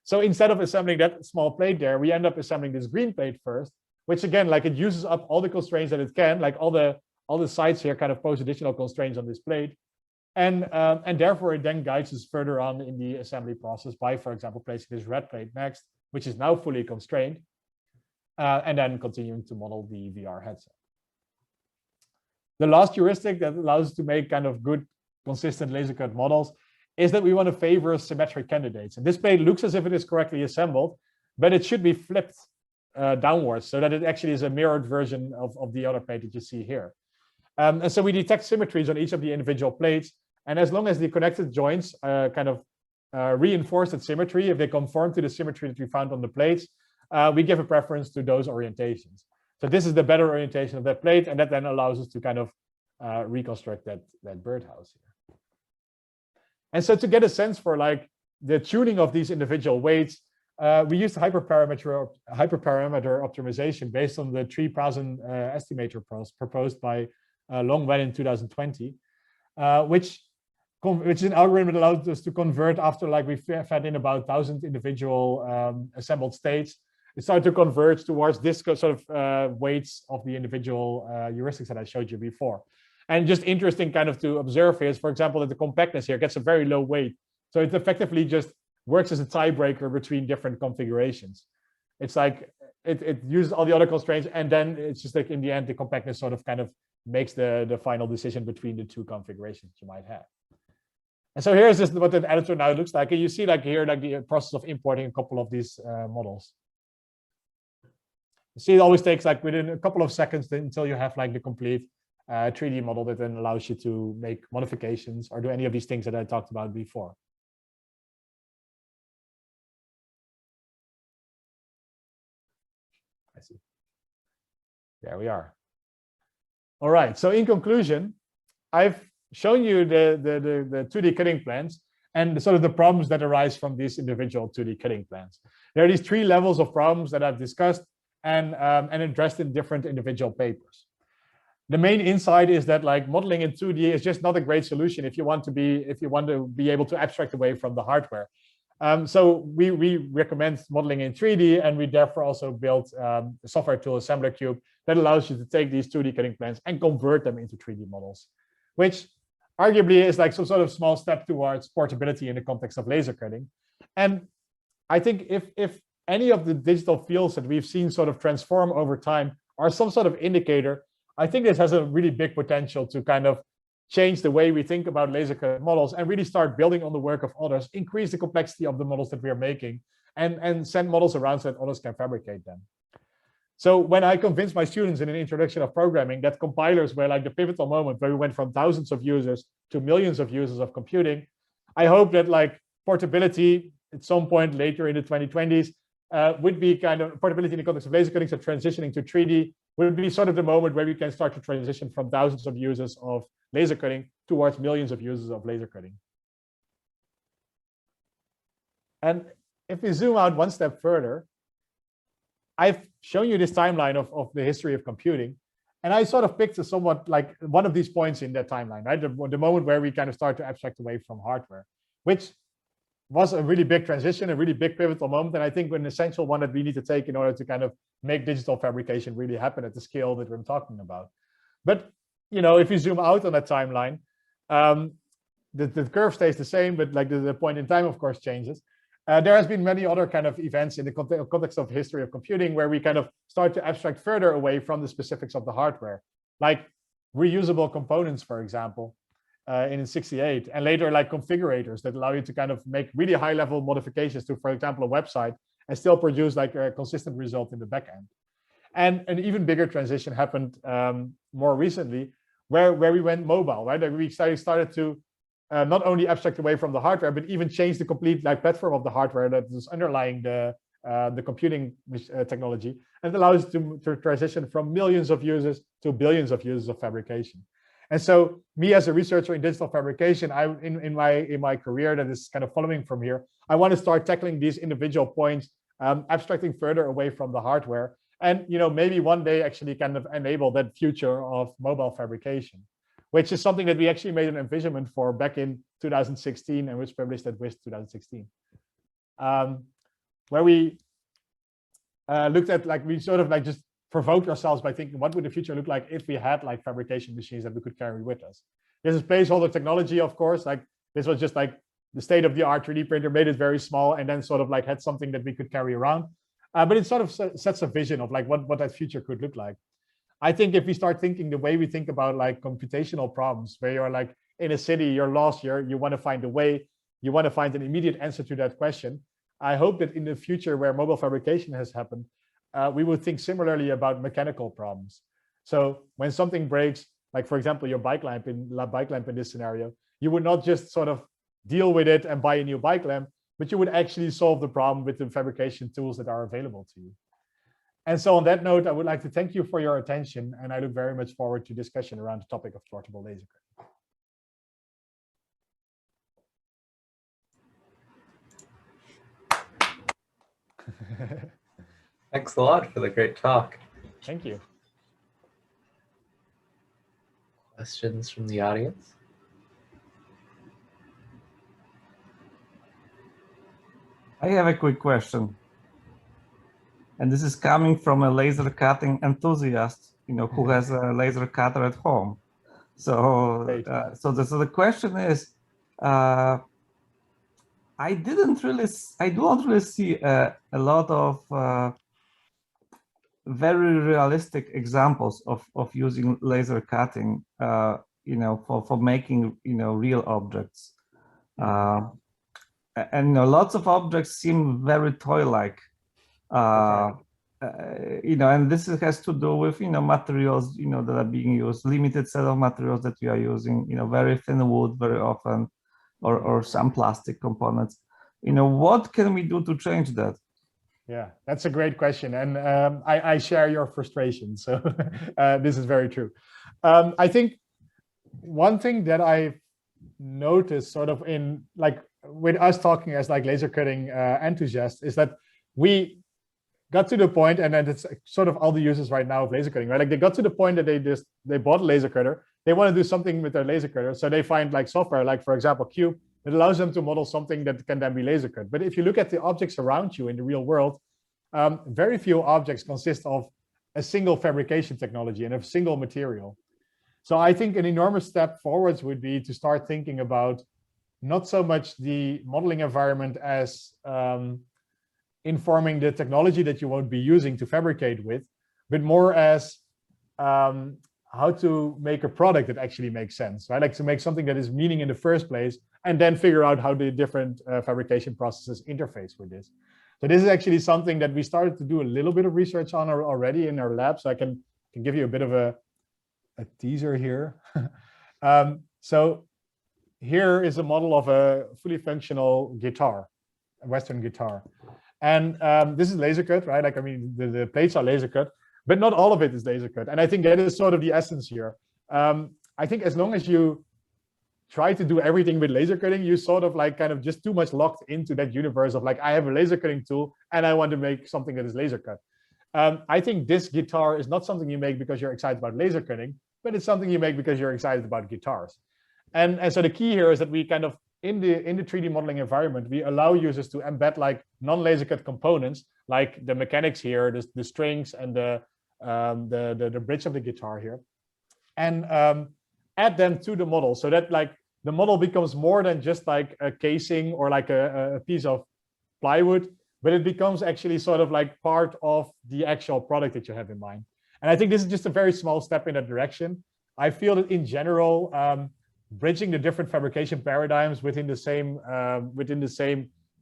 So instead of assembling that small plate there, we end up assembling this green plate first, which again, like it uses up all the constraints that it can, like all the sides here kind of pose additional constraints on this plate. And therefore it then guides us further on in the assembly process by, for example, placing this red plate next, which is now fully constrained, and then continuing to model the VR headset. The last heuristic that allows us to make kind of good, consistent laser cut models is that we want to favor symmetric candidates. And this plate looks as if it is correctly assembled, but it should be flipped downwards so that it actually is a mirrored version of the other plate that you see here. And so we detect symmetries on each of the individual plates. And as long as the connected joints kind of reinforce that symmetry, if they conform to the symmetry that we found on the plates, we give a preference to those orientations. So this is the better orientation of that plate, and that then allows us to kind of reconstruct that birdhouse here. And so to get a sense for like the tuning of these individual weights, we used hyperparameter optimization based on the 3000 estimator proposed by Roumen in 2020, which is an algorithm that allows us to convert after like we fed in about 1,000 individual assembled states. It started to converge towards this sort of weights of the individual heuristics that I showed you before. And just interesting kind of to observe is, for example, that the compactness here gets a very low weight. So it effectively just works as a tiebreaker between different configurations. It's like it uses all the other constraints, and then it's just like in the end, the compactness sort of kind of makes the final decision between the two configurations you might have. And so here's just what the editor now looks like. And you see like here, like the process of importing a couple of these models. You see, it always takes like within a couple of seconds until you have like the complete 3D model that then allows you to make modifications or do any of these things that I talked about before. I see. There we are. All right. So in conclusion, I've shown you the 2D cutting plans and sort of the problems that arise from these individual 2D cutting plans. There are these 3 levels of problems that I've discussed and addressed in different individual papers. The main insight is that like modeling in 2D is just not a great solution if you want to be able to abstract away from the hardware. So we recommend modeling in 3D, and we therefore also built a software tool, Assembler Cube, that allows you to take these 2D cutting plans and convert them into 3D models, which arguably is like some sort of small step towards portability in the context of laser cutting. And I think if any of the digital fields that we've seen sort of transform over time are some sort of indicator, I think this has a really big potential to kind of change the way we think about laser cut models and really start building on the work of others, increase the complexity of the models that we are making, and send models around so that others can fabricate them. So when I convinced my students in an introduction of programming that compilers were like the pivotal moment where we went from thousands of users to millions of users of computing, I hope that like portability at some point later in the 2020s would be kind of portability in the context of laser cutting, so transitioning to 3D would be sort of the moment where we can start to transition from thousands of users of laser cutting towards millions of users of laser cutting. And if we zoom out one step further, I've shown you this timeline of the history of computing. And I sort of picked a somewhat like one of these points in that timeline, right? The moment where we kind of start to abstract away from hardware, which was a really big transition, a really big pivotal moment. And I think an essential one that we need to take in order to kind of make digital fabrication really happen at the scale that we're talking about. But, you know, if you zoom out on that timeline, the curve stays the same, but like the point in time, of course, changes. There has been many other kind of events in the context of history of computing where we kind of start to abstract further away from the specifics of the hardware, like reusable components, for example, in 68, and later like configurators that allow you to kind of make really high level modifications to, for example, a website and still produce like a consistent result in the backend. And an even bigger transition happened more recently where we went mobile, right? Like we started to not only abstract away from the hardware, but even change the complete like platform of the hardware that is underlying the computing technology, and it allows to transition from millions of users to billions of users of fabrication. And so, me as a researcher in digital fabrication, in my career that is kind of following from here, I want to start tackling these individual points, abstracting further away from the hardware, and maybe one day actually kind of enable that future of mobile fabrication, which is something that we actually made an envisionment for back in 2016 and which published at WIST 2016, where we looked at like we sort of like just provoked ourselves by thinking what would the future look like if we had like fabrication machines that we could carry with us. This is placeholder technology, of course. Like this was just like the state of the art 3D printer, made it very small, and then sort of like had something that we could carry around. But it sort of sets a vision of like what that future could look like. I think if we start thinking the way we think about like computational problems, where you're like in a city, you're lost, you want to find a way, you want to find an immediate answer to that question. I hope that in the future where mobile fabrication has happened, we would think similarly about mechanical problems. So when something breaks, like for example, your bike lamp in this scenario, you would not just sort of deal with it and buy a new bike lamp, but you would actually solve the problem with the fabrication tools that are available to you. And so on that note, I would like to thank you for your attention, and I look very much forward to discussion around the topic of portable laser cutting. Thanks a lot for the great talk. Thank you. Questions from the audience? I have a quick question. And this is coming from a laser cutting enthusiast, who has a laser cutter at home. So, the question is, I do not really see a lot of very realistic examples of using laser cutting, for making, real objects. And lots of objects seem very toy-like. And this has to do with materials that are being used, limited set of materials that we are using, very thin wood very often, or some plastic components. What can we do to change that? Yeah, that's a great question, and I share your frustration. So this is very true. I think one thing that I've noticed, sort of in like with us talking as like laser cutting enthusiasts, is that we got to the point, and then it's sort of all the users right now of laser cutting, right? Like they got to the point that they bought a laser cutter, they want to do something with their laser cutter, so they find like software, like for example Cube, that allows them to model something that can then be laser cut. But if you look at the objects around you in the real world, very few objects consist of a single fabrication technology and a single material. So I think an enormous step forwards would be to start thinking about not so much the modeling environment as informing the technology that you won't be using to fabricate with, but more as how to make a product that actually makes sense, right? Like to make something that is meaning in the first place, and then figure out how the different fabrication processes interface with this. So this is actually something that we started to do a little bit of research on already in our lab. So I can give you a bit of a teaser here. So here is a model of a fully functional guitar, a Western guitar. And this is laser cut, right? Like, I mean, the plates are laser cut, but not all of it is laser cut. And I think that is sort of the essence here. I think as long as you try to do everything with laser cutting, you sort of like kind of just too much locked into that universe of like, I have a laser cutting tool and I want to make something that is laser cut. I think this guitar is not something you make because you're excited about laser cutting, but it's something you make because you're excited about guitars. And so the key here is that we kind of, in the 3D modeling environment, we allow users to embed like non-laser cut components, like the mechanics here, the strings and the bridge of the guitar here, and add them to the model so that like the model becomes more than just like a casing or like a piece of plywood, but it becomes actually sort of like part of the actual product that you have in mind. And I think this is just a very small step in that direction. I feel that in general, bridging the different fabrication paradigms within the same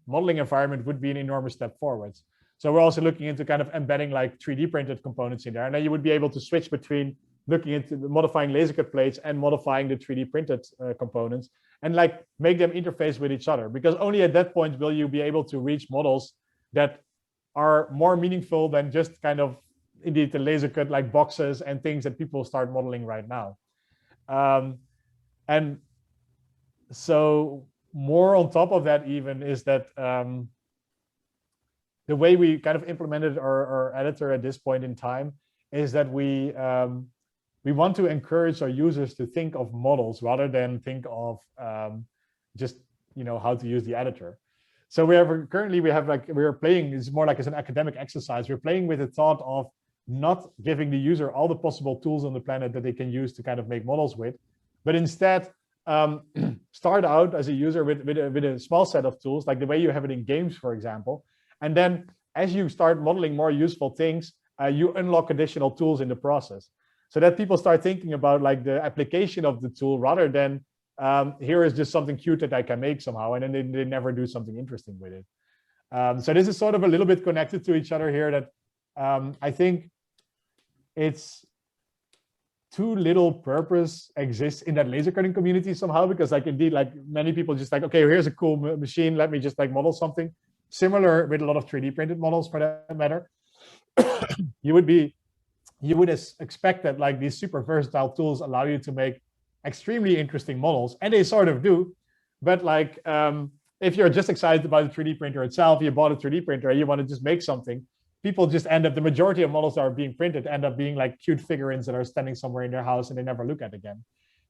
modeling environment would be an enormous step forwards. So we're also looking into kind of embedding like 3D printed components in there, and then you would be able to switch between looking into modifying laser cut plates and modifying the 3D printed components, and like make them interface with each other, because only at that point will you be able to reach models that are more meaningful than just kind of indeed the laser cut like boxes and things that people start modeling right now. And so more on top of that even is that the way we kind of implemented our editor at this point in time is that we want to encourage our users to think of models rather than think of just, you know, how to use the editor. So we're playing, it's more like as an academic exercise. We're playing with the thought of not giving the user all the possible tools on the planet that they can use to kind of make models with, but instead start out as a user with a small set of tools, like the way you have it in games, for example. And then as you start modeling more useful things, you unlock additional tools in the process, so that people start thinking about like the application of the tool rather than here is just something cute that I can make somehow, and then they never do something interesting with it. So this is sort of a little bit connected to each other here, that I think it's too little purpose exists in that laser cutting community somehow, because like indeed like many people just like, okay, here's a cool machine, let me just like model something. Similar with a lot of 3D printed models for that matter. you would expect that like these super versatile tools allow you to make extremely interesting models, and they sort of do. But like if you're just excited about the 3D printer itself, you bought a 3D printer and you want to just make something, people just end up, the majority of models that are being printed end up being like cute figurines that are standing somewhere in their house and they never look at again.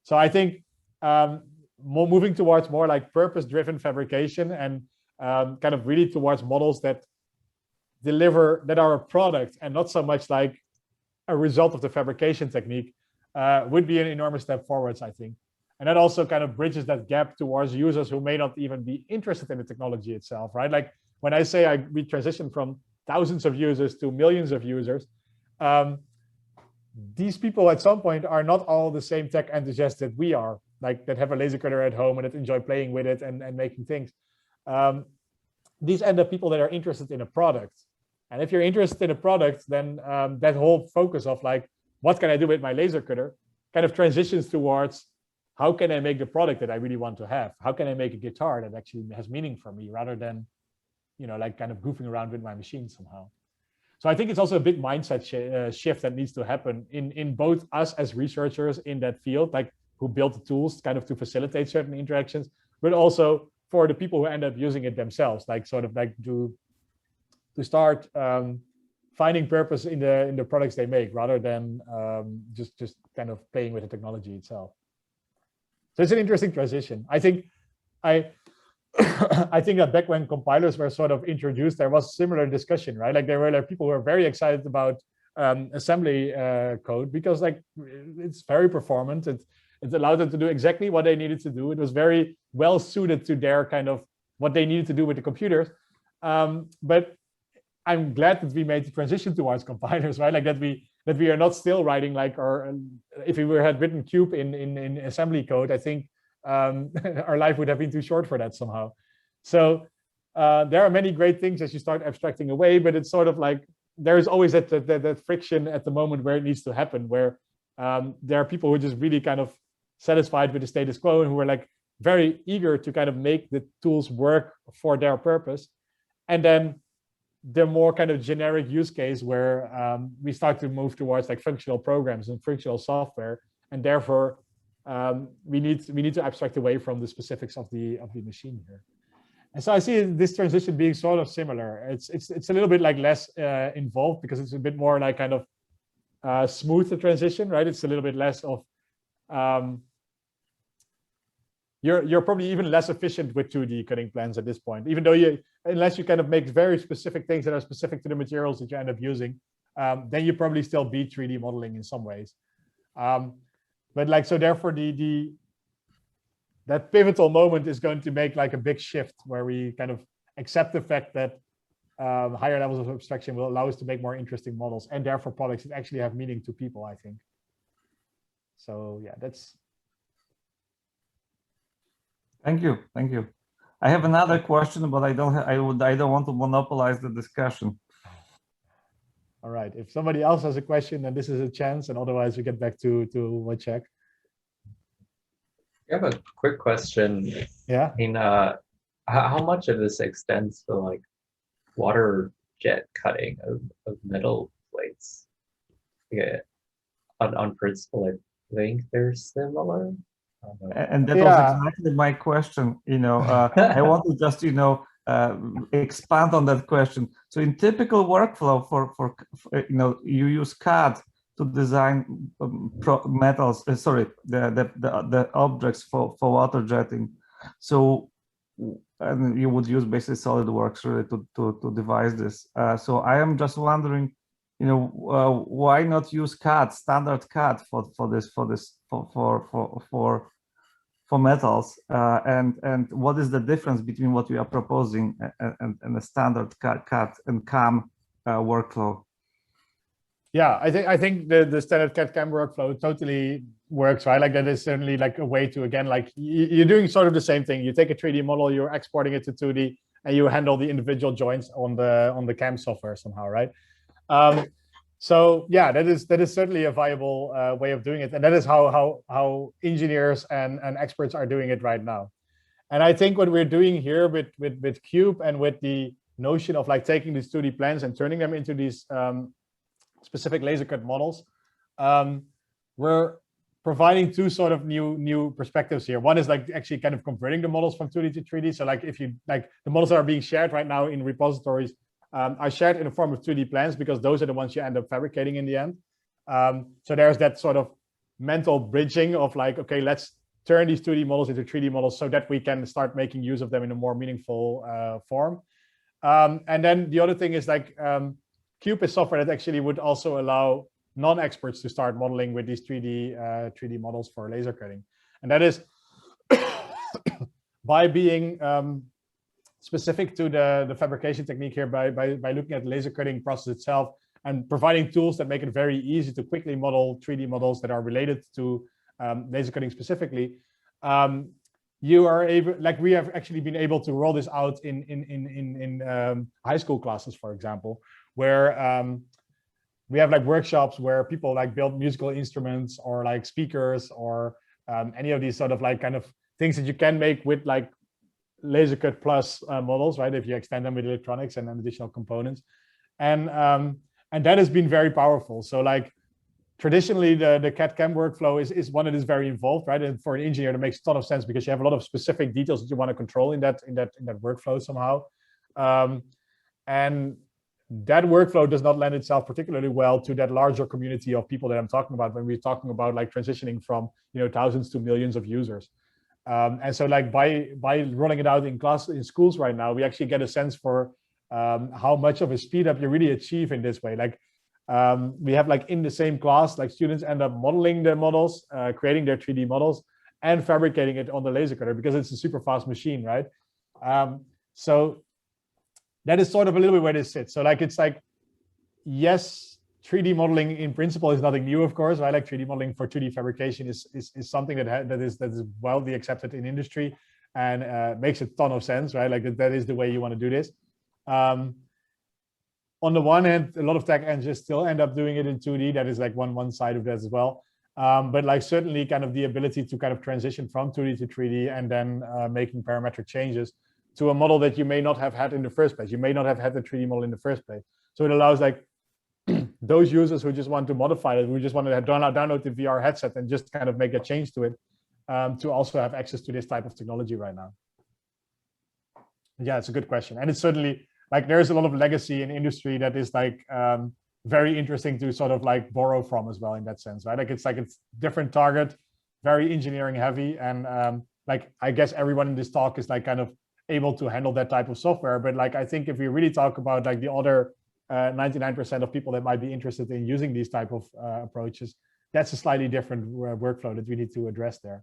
So I think moving towards more like purpose-driven fabrication and kind of really towards models that are a product and not so much like a result of the fabrication technique would be an enormous step forwards, I think. And that also kind of bridges that gap towards users who may not even be interested in the technology itself, right? Like when I say we transition from thousands of users to millions of users, these people at some point are not all the same tech enthusiasts that we are, like that have a laser cutter at home and that enjoy playing with it and making things. These end up people that are interested in a product. And if you're interested in a product, then that whole focus of like, what can I do with my laser cutter kind of transitions towards how can I make the product that I really want to have? How can I make a guitar that actually has meaning for me rather than, you know, like kind of goofing around with my machine somehow. So I think it's also a big mindset shift that needs to happen in both us as researchers in that field, like who built the tools kind of to facilitate certain interactions, but also for the people who end up using it themselves, like sort of like to start finding purpose in the products they make rather than just kind of playing with the technology itself. So it's an interesting transition. I think I think that back when compilers were sort of introduced, there was similar discussion, right? Like there were like people who were very excited about assembly code because like it's very performant. It allowed them to do exactly what they needed to do. It was very well suited to their kind of what they needed to do with the computers. But I'm glad that we made the transition towards compilers, right? Like that we are not still writing like, or if we had written Cube in assembly code, I think our life would have been too short for that somehow. So there are many great things as you start abstracting away, but it's sort of like there's always that friction at the moment where it needs to happen, where there are people who are just really kind of satisfied with the status quo and who are like very eager to kind of make the tools work for their purpose. And then the more kind of generic use case where we start to move towards like functional programs and functional software, and therefore we need to abstract away from the specifics of the machine here. And so I see this transition being sort of similar. It's a little bit like less involved because it's a bit more like kind of smooth the transition, right? It's a little bit less of you're probably even less efficient with 2D cutting plans at this point, even though unless you kind of make very specific things that are specific to the materials that you end up using, then you probably still beat 3D modeling in some ways. But like, so therefore that pivotal moment is going to make like a big shift where we kind of accept the fact that higher levels of abstraction will allow us to make more interesting models and therefore products that actually have meaning to people, I think. So yeah, that's. Thank you. Thank you. I have another question, but I don't want to monopolize the discussion. All right. If somebody else has a question, then this is a chance, and otherwise we get back to Wojciech. I have a quick question. Yeah. I mean, how much of this extends to like water jet cutting of metal plates? Yeah. On principle, I think they're similar. And that was exactly my question. I want to just expand on that question. So in typical workflow for you use CAD to design metals. The objects for water jetting. So and you would use basically SolidWorks really to devise this. So I am just wondering, why not use CAD, standard CAD for metals, and what is the difference between what you are proposing and the standard CAD and CAM workflow? Yeah, I think the standard CAD CAM workflow totally works, right? Like that is certainly like a way to, again, like you're doing sort of the same thing. You take a 3D model, you're exporting it to 2D, and you handle the individual joints on the CAM software somehow, right? So yeah, that is certainly a viable way of doing it, and that is how engineers and experts are doing it right now. And I think what we're doing here with Cube and with the notion of like taking these 2D plans and turning them into these specific laser cut models, we're providing two sort of new perspectives here. One is like actually kind of converting the models from 2D to 3D. So like if you like the models that are being shared right now in repositories are shared in the form of 2D plans because those are the ones you end up fabricating in the end. So there's that sort of mental bridging of like, okay, let's turn these 2D models into 3D models so that we can start making use of them in a more meaningful form. And then the other thing is like Cube is software that actually would also allow non-experts to start modeling with these 3D models for laser cutting. And that is by being specific to the fabrication technique here, by looking at the laser cutting process itself and providing tools that make it very easy to quickly model 3D models that are related to laser cutting specifically. You are able, like we have actually been able to roll this out in high school classes, for example, where we have like workshops where people like build musical instruments or like speakers or any of these sort of like kind of things that you can make with like laser cut plus models, right? If you extend them with electronics and additional components, and that has been very powerful. So like traditionally the CAD/CAM workflow is one that is very involved, right? And for an engineer, it makes a ton of sense because you have a lot of specific details that you want to control in that workflow somehow, and that workflow does not lend itself particularly well to that larger community of people that I'm talking about when we're talking about like transitioning from thousands to millions of users. And so like by rolling it out in schools right now, we actually get a sense for how much of a speed up you really achieve in this way. Like we have like in the same class, like students end up modeling their models, creating their 3D models and fabricating it on the laser cutter because it's a super fast machine, right? So that is sort of a little bit where this sits. So like, it's like, yes, 3D modeling in principle is nothing new, of course, right? Like 3D modeling for 2D fabrication is something that is widely accepted in industry. and makes a ton of sense, right? Like that is the way you want to do this. On the one hand, a lot of tech engines still end up doing it in 2D. That is like one side of that as well. But like certainly kind of the ability to kind of transition from 2D to 3D and then making parametric changes to a model that you may not have had in the first place. You may not have had the 3D model in the first place. So it allows like those users who just want to modify it, who just want to download the VR headset and just kind of make a change to it, to also have access to this type of technology right now. Yeah, it's a good question. And it's certainly like there's a lot of legacy in industry that is like very interesting to sort of like borrow from as well in that sense, right? Like it's different target, very engineering heavy. And like, I guess everyone in this talk is like kind of able to handle that type of software. But like, I think if we really talk about like the other 99% of people that might be interested in using these type of approaches, that's a slightly different workflow that we need to address there.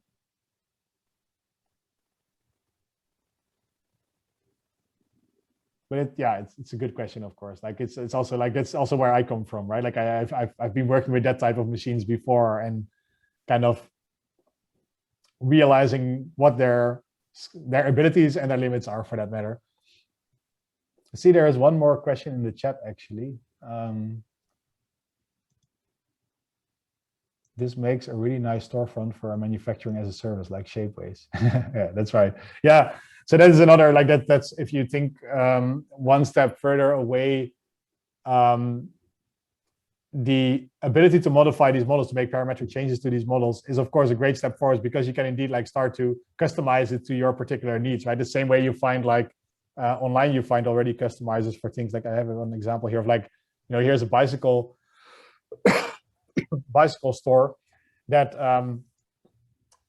But it's a good question, of course. Like it's also like that's also where I come from, right? Like I've been working with that type of machines before and kind of realizing what their abilities and their limits are for that matter. I see there is one more question in the chat actually. This makes a really nice storefront for a manufacturing as a service like Shapeways. Yeah, that's right. Yeah. So that is another like that. That's if you think one step further away, the ability to modify these models to make parametric changes to these models is of course a great step forward because you can indeed like start to customize it to your particular needs, right? The same way you find like online, you find already customizers for things like I have an example here of like, you know, here's a bicycle store that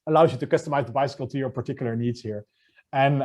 allows you to customize the bicycle to your particular needs here. And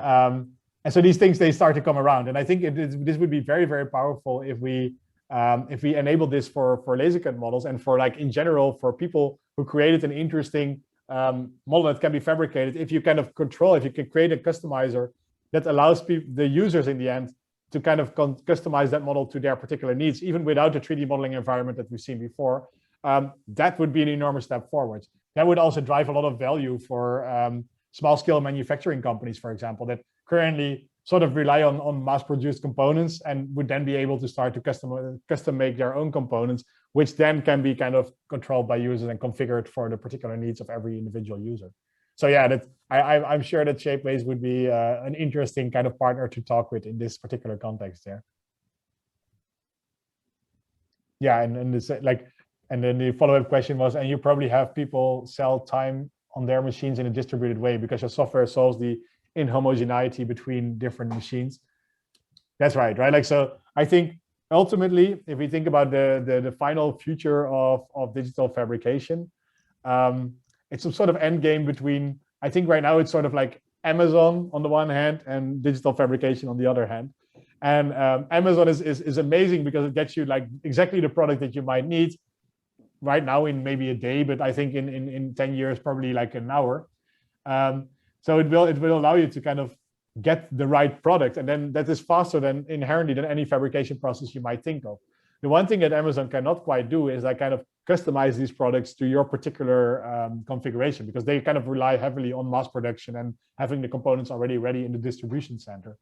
so these things, they start to come around. And I think this would be very, very powerful if we enable this for laser cut models and for like in general, for people who created an interesting model that can be fabricated. If you kind of control, if you can create a customizer that allows the users in the end to kind of customize that model to their particular needs, even without the 3D modeling environment that we've seen before, that would be an enormous step forward. That would also drive a lot of value for small-scale manufacturing companies, for example, that currently sort of rely on mass-produced components and would then be able to start to custom make their own components, which then can be kind of controlled by users and configured for the particular needs of every individual user. So yeah, I'm sure that Shapeways would be an interesting kind of partner to talk with in this particular context there. Yeah, and this, like, and then the follow-up question was, and you probably have people sell time on their machines in a distributed way because your software solves the inhomogeneity between different machines. That's right? Like, so I think ultimately, if we think about the final future of digital fabrication, it's some sort of end game between, I think right now it's sort of like Amazon on the one hand and digital fabrication on the other hand. And Amazon is amazing because it gets you like exactly the product that you might need right now in maybe a day, but I think in 10 years, probably like an hour. So it will allow you to kind of get the right product. And then that is faster than inherently than any fabrication process you might think of. The one thing that Amazon cannot quite do is like kind of customize these products to your particular configuration because they kind of rely heavily on mass production and having the components already ready in the distribution center.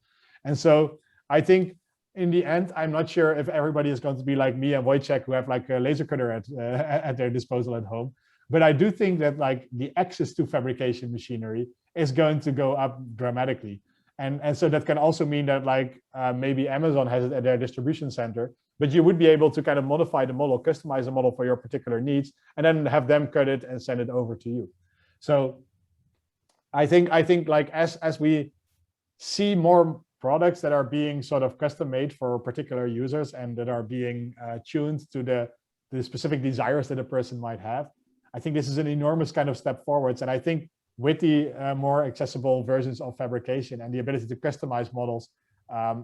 And so I think in the end, I'm not sure if everybody is going to be like me and Wojciech who have like a laser cutter at their disposal at home. But I do think that like the access to fabrication machinery is going to go up dramatically. And so that can also mean that like maybe Amazon has it at their distribution center, but you would be able to kind of modify the model, customize the model for your particular needs, and then have them cut it and send it over to you. So I think like as we see more products that are being sort of custom made for particular users and that are being tuned to the specific desires that a person might have, I think this is an enormous kind of step forwards. And I think with the more accessible versions of fabrication and the ability to customize models,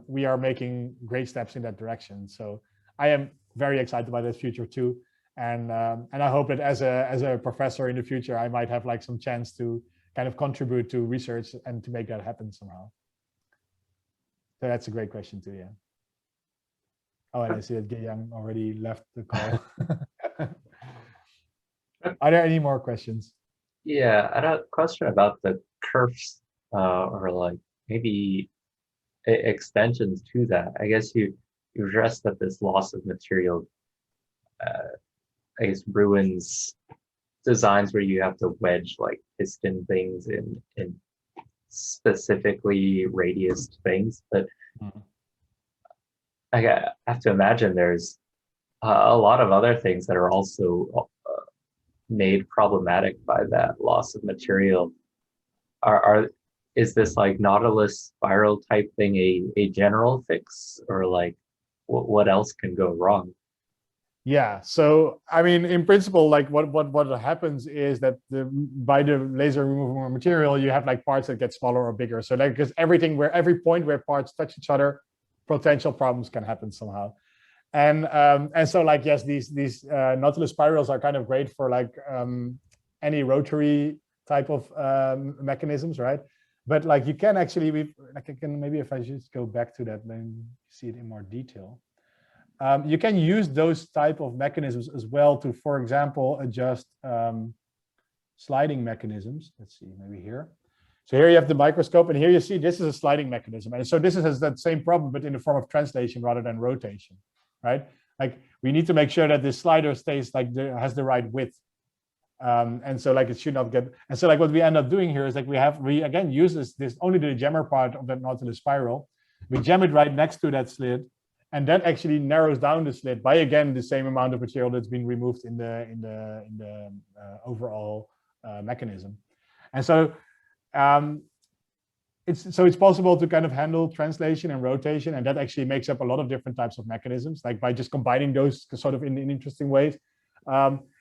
we are making great steps in that direction. So I am very excited about that future too. And I hope that as a professor in the future, I might have like some chance to kind of contribute to research and to make that happen somehow. So that's a great question too, yeah. Oh, and I see that Geyang already left the call. Are there any more questions? Yeah, I had a question about the kerfs or like maybe extensions to that. I guess you addressed that this loss of material, I guess, ruins designs where you have to wedge like piston things in specifically radiused things, but I have to imagine there's a lot of other things that are also made problematic by that loss of material. Is this like Nautilus spiral type thing a general fix, or like what else can go wrong? Yeah, so I mean, in principle, like what happens is that by the laser removal material, you have like parts that get smaller or bigger. So like, because every point where parts touch each other, potential problems can happen somehow. And so like, yes, these Nautilus spirals are kind of great for like any rotary type of mechanisms, right? But like you can actually, like I can maybe if I just go back to that, then see it in more detail. You can use those type of mechanisms as well to, for example, adjust sliding mechanisms. Let's see, maybe here. So here you have the microscope, and here you see this is a sliding mechanism. And so this has that same problem, but in the form of translation rather than rotation, right? Like we need to make sure that this slider stays like has the right width. And so like it should not get, and so like what we end up doing here is like we again use this only the jammer part of that Nautilus spiral. We jam it right next to that slit, and that actually narrows down the slit by again the same amount of material that's been removed in the overall mechanism. And so it's possible to kind of handle translation and rotation, and that actually makes up a lot of different types of mechanisms, like by just combining those sort of in interesting ways.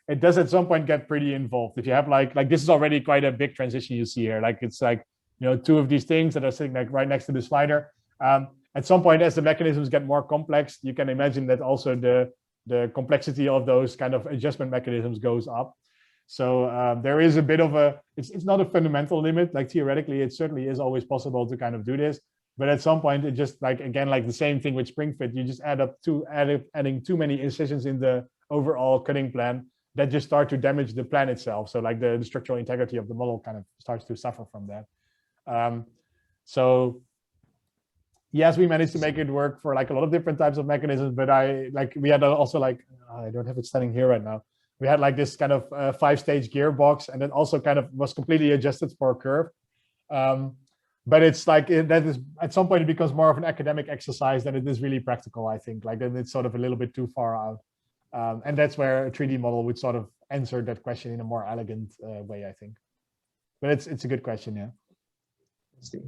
It does at some point get pretty involved. If you have like this is already quite a big transition you see here. Like it's like, you know, two of these things that are sitting like right next to the slider. At some point, as the mechanisms get more complex, you can imagine that also the complexity of those kind of adjustment mechanisms goes up. So there is a bit of it's not a fundamental limit. Like theoretically, it certainly is always possible to kind of do this. But at some point, it just like, again, like the same thing with spring fit, you just adding too many incisions in the overall cutting plan that just start to damage the plan itself. So like the structural integrity of the model kind of starts to suffer from that. So yes, we managed to make it work for like a lot of different types of mechanisms, but we had also like, I don't have it standing here right now. We had like this kind of 5-stage gearbox, and it also kind of was completely adjusted for a curve. But it's like, that is at some point it becomes more of an academic exercise than it is really practical, I think. Like then it's sort of a little bit too far out. And that's where a 3D model would sort of answer that question in a more elegant way, I think. But it's a good question, yeah. Let's see.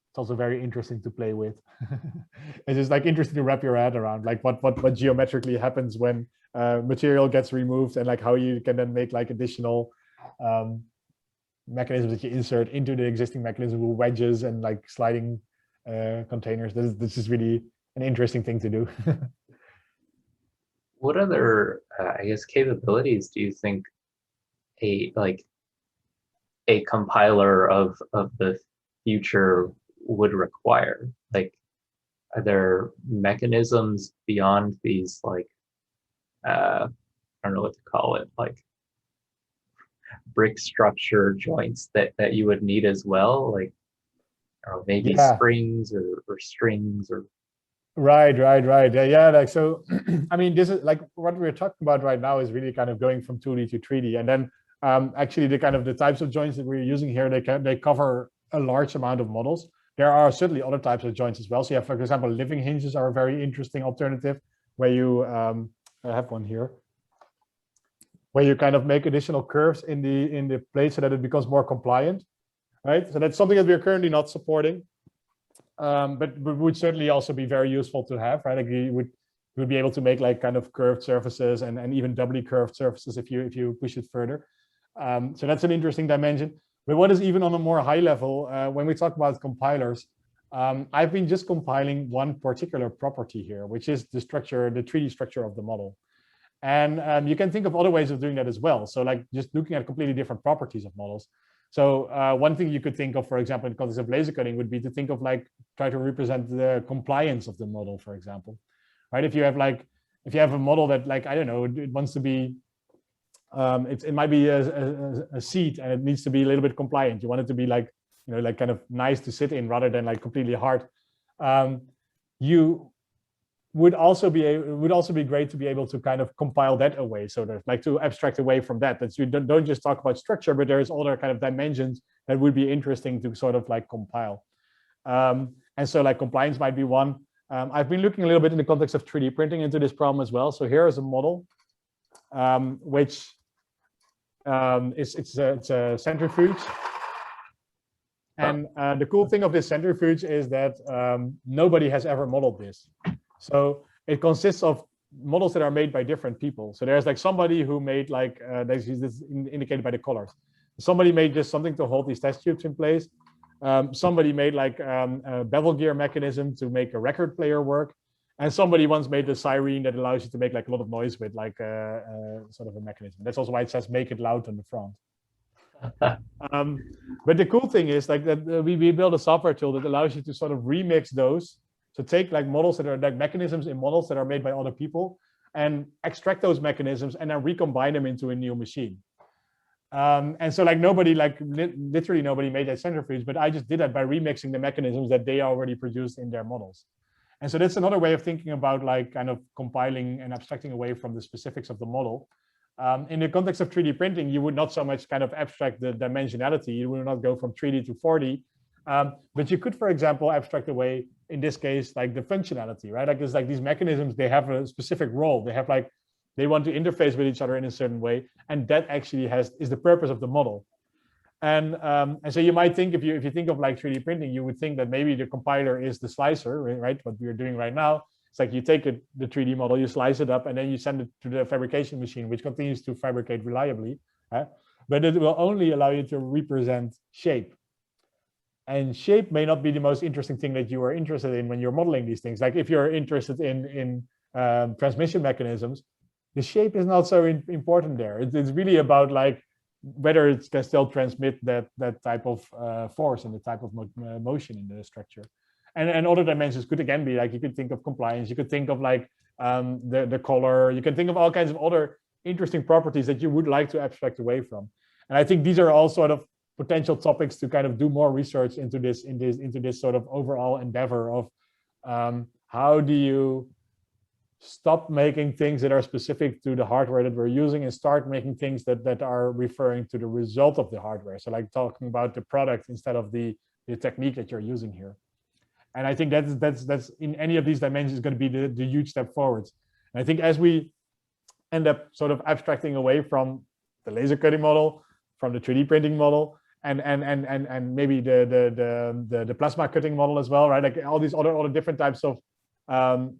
It's also very interesting to play with. It's just like interesting to wrap your head around, like what geometrically happens when material gets removed, and like how you can then make like additional mechanisms that you insert into the existing mechanism with wedges and like sliding containers. This is really an interesting thing to do. What other, I guess, capabilities do you think a compiler of the future would require? Like, are there mechanisms beyond these, like, I don't know what to call it, like brick structure joints that you would need as well? Like, I don't know, maybe springs or strings or. Right. Yeah, like, so, I mean, this is like what we're talking about right now is really kind of going from 2D to 3D. And then actually the kind of the types of joints that we're using here, they cover a large amount of models. There are certainly other types of joints as well. So you have, for example, living hinges are a very interesting alternative where you, I have one here, where you kind of make additional curves in the plate so that it becomes more compliant, right? So that's something that we're currently not supporting. But would certainly also be very useful to have, right? Like you would be able to make like kind of curved surfaces and even doubly curved surfaces if you push it further. So that's an interesting dimension. But what is even on a more high level, when we talk about compilers, I've been just compiling one particular property here, which is the structure, the 3D structure of the model. And you can think of other ways of doing that as well. So like just looking at completely different properties of models. So one thing you could think of, for example, in the context of laser cutting would be to think of like, try to represent the compliance of the model, for example, right? If you have a model that like, I don't know, it wants to be it might be a seat, and it needs to be a little bit compliant. You want it to be like, you know, like kind of nice to sit in rather than like completely hard. You would also be great to be able to kind of compile that away, so that like to abstract away from that. That you don't just talk about structure, but there's other kind of dimensions that would be interesting to sort of like compile. And so like compliance might be one. I've been looking a little bit in the context of 3D printing into this problem as well. So here is a model, which it's a centrifuge. And the cool thing of this centrifuge is that nobody has ever modeled this. So it consists of models that are made by different people. So there's like somebody who made like, this is indicated by the colors. Somebody made just something to hold these test tubes in place. Somebody made like a bevel gear mechanism to make a record player work. And somebody once made a siren that allows you to make like a lot of noise with like sort of a mechanism. That's also why it says make it loud on the front. But the cool thing is like that we built a software tool that allows you to sort of remix those. So take like models that are like mechanisms in models that are made by other people and extract those mechanisms and then recombine them into a new machine. And so like nobody, like literally nobody made that centrifuge, but I just did that by remixing the mechanisms that they already produced in their models. And so that's another way of thinking about like kind of compiling and abstracting away from the specifics of the model. In the context of 3D printing, you would not so much kind of abstract the dimensionality. You would not go from 3D to 4D. But you could, for example, abstract away, in this case, like the functionality, right? Like it's like these mechanisms, they have a specific role. They have like, they want to interface with each other in a certain way. And that actually is the purpose of the model. And so you might think, if you think of like 3D printing, you would think that maybe the compiler is the slicer, right? What we're doing right now. It's like you take the 3D model, you slice it up, and then you send it to the fabrication machine, which continues to fabricate reliably. But it will only allow you to represent shape. And shape may not be the most interesting thing that you are interested in when you're modeling these things. Like if you're interested in transmission mechanisms, the shape is not so important there. It's really about like whether it can still transmit that type of force and the type of motion in the structure. And other dimensions could again be like, you could think of compliance, you could think of like the color, you can think of all kinds of other interesting properties that you would like to abstract away from. And I think these are all sort of potential topics to kind of do more research into this sort of overall endeavor of how do you stop making things that are specific to the hardware that we're using and start making things that are referring to the result of the hardware. So like talking about the product instead of the technique that you're using here. And I think that's in any of these dimensions is going to be the huge step forwards. And I think as we end up sort of abstracting away from the laser cutting model, from the 3D printing model, and maybe the plasma cutting model as well, right? Like all these other different types of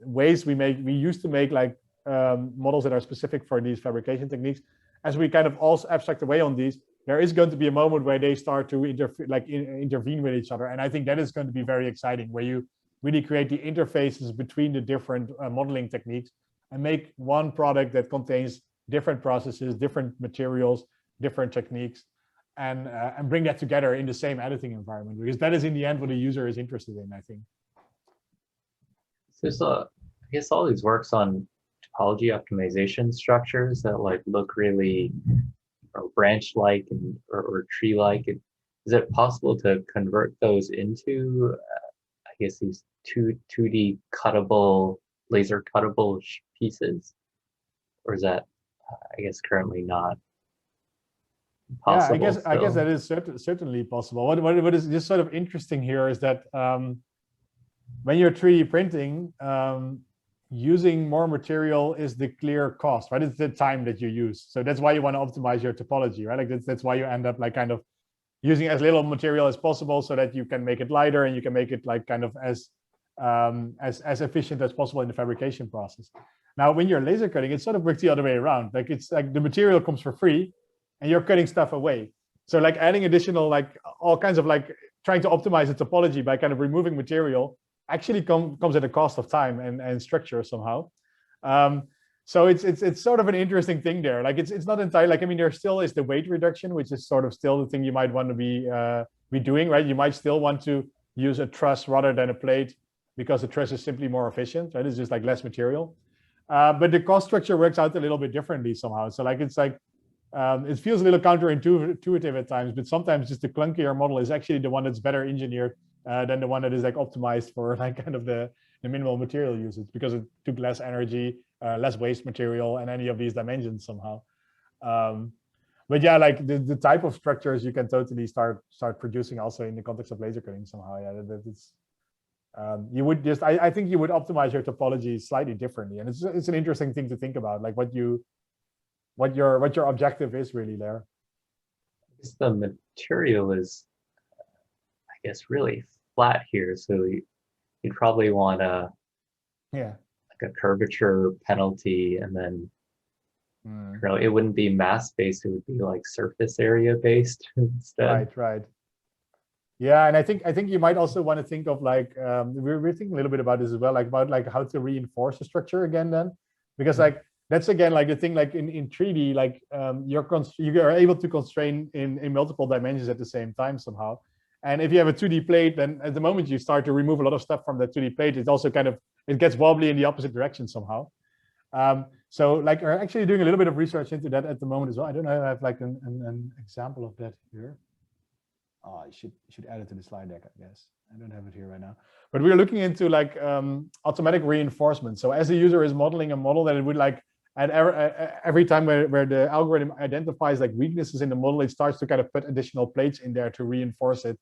ways we used to make like models that are specific for these fabrication techniques. As we kind of also abstract away on these, there is going to be a moment where they start to intervene with each other. And I think that is going to be very exciting, where you really create the interfaces between the different modeling techniques and make one product that contains different processes, different materials, different techniques, and bring that together in the same editing environment, because that is in the end what the user is interested in, I think. So I guess all these works on topology optimization structures that like look really branch-like or tree-like. Is it possible to convert those into, I guess, these 2D cuttable, laser cuttable pieces? Or is that, I guess, currently not possible? Yeah, I guess that is certainly possible. What is just sort of interesting here is that when you're 3D printing, using more material is the clear cost, right? It's the time that you use. So that's why you want to optimize your topology, right? Like that's why you end up like kind of using as little material as possible so that you can make it lighter and you can make it like kind of as efficient as possible in the fabrication process. Now, when you're laser cutting, it sort of works the other way around. Like it's like the material comes for free and you're cutting stuff away. So like adding additional, like all kinds of like trying to optimize the topology by kind of removing material actually comes at a cost of time and structure somehow. So it's sort of an interesting thing there. Like it's not entirely like, I mean, there still is the weight reduction, which is sort of still the thing you might want to be doing, right? You might still want to use a truss rather than a plate because the truss is simply more efficient, right? It's just like less material. But the cost structure works out a little bit differently somehow. So like it's like It feels a little counterintuitive at times, but sometimes just the clunkier model is actually the one that's better engineered than the one that is like optimized for like kind of the minimal material usage, because it took less energy, less waste material, and any of these dimensions somehow. But yeah, like the type of structures you can totally start producing also in the context of laser cutting somehow. Yeah, it's you would just I think you would optimize your topology slightly differently, and it's an interesting thing to think about, like what your objective is really there. The material is, I guess, really flat here, so you'd probably want like a curvature penalty, and then it wouldn't be mass based, it would be like surface area based instead. Right. Yeah, and I think you might also want to think of like we're thinking a little bit about this as well, like about like how to reinforce the structure again then, because like that's again like the thing, like in 3D, like you are able to constrain in multiple dimensions at the same time somehow. And if you have a 2D plate, then at the moment you start to remove a lot of stuff from that 2D plate, it also kind of it gets wobbly in the opposite direction somehow. So like we're actually doing a little bit of research into that at the moment as well. I don't know if I have like an example of that here. Oh, I should add it to the slide deck, I guess. I don't have it here right now. But we're looking into like automatic reinforcement. So as the user is modeling a model, that it would like at every time where the algorithm identifies like weaknesses in the model, it starts to kind of put additional plates in there to reinforce it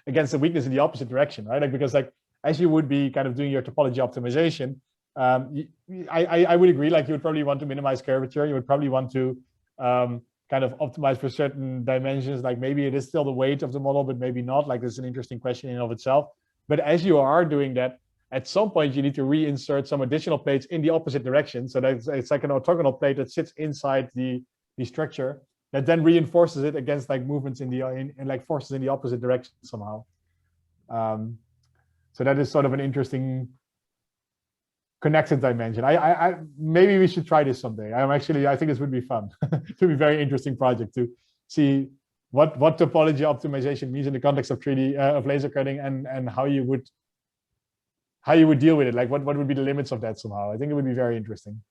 against the weakness in the opposite direction, right? Like because like as you would be kind of doing your topology optimization, I would agree, like you would probably want to minimize curvature. You would probably want to kind of optimize for certain dimensions, like maybe it is still the weight of the model, but maybe not. Like this is an interesting question in and of itself. But as you are doing that, at some point you need to reinsert some additional plates in the opposite direction. So that it's like an orthogonal plate that sits inside the structure that then reinforces it against like movements in like forces in the opposite direction somehow. So that is sort of an interesting connected dimension. I maybe we should try this someday. I think this would be fun. It would be a very interesting project to see what topology optimization means in the context of 3D of laser cutting, and how you would deal with it. Like what would be the limits of that somehow. I think it would be very interesting.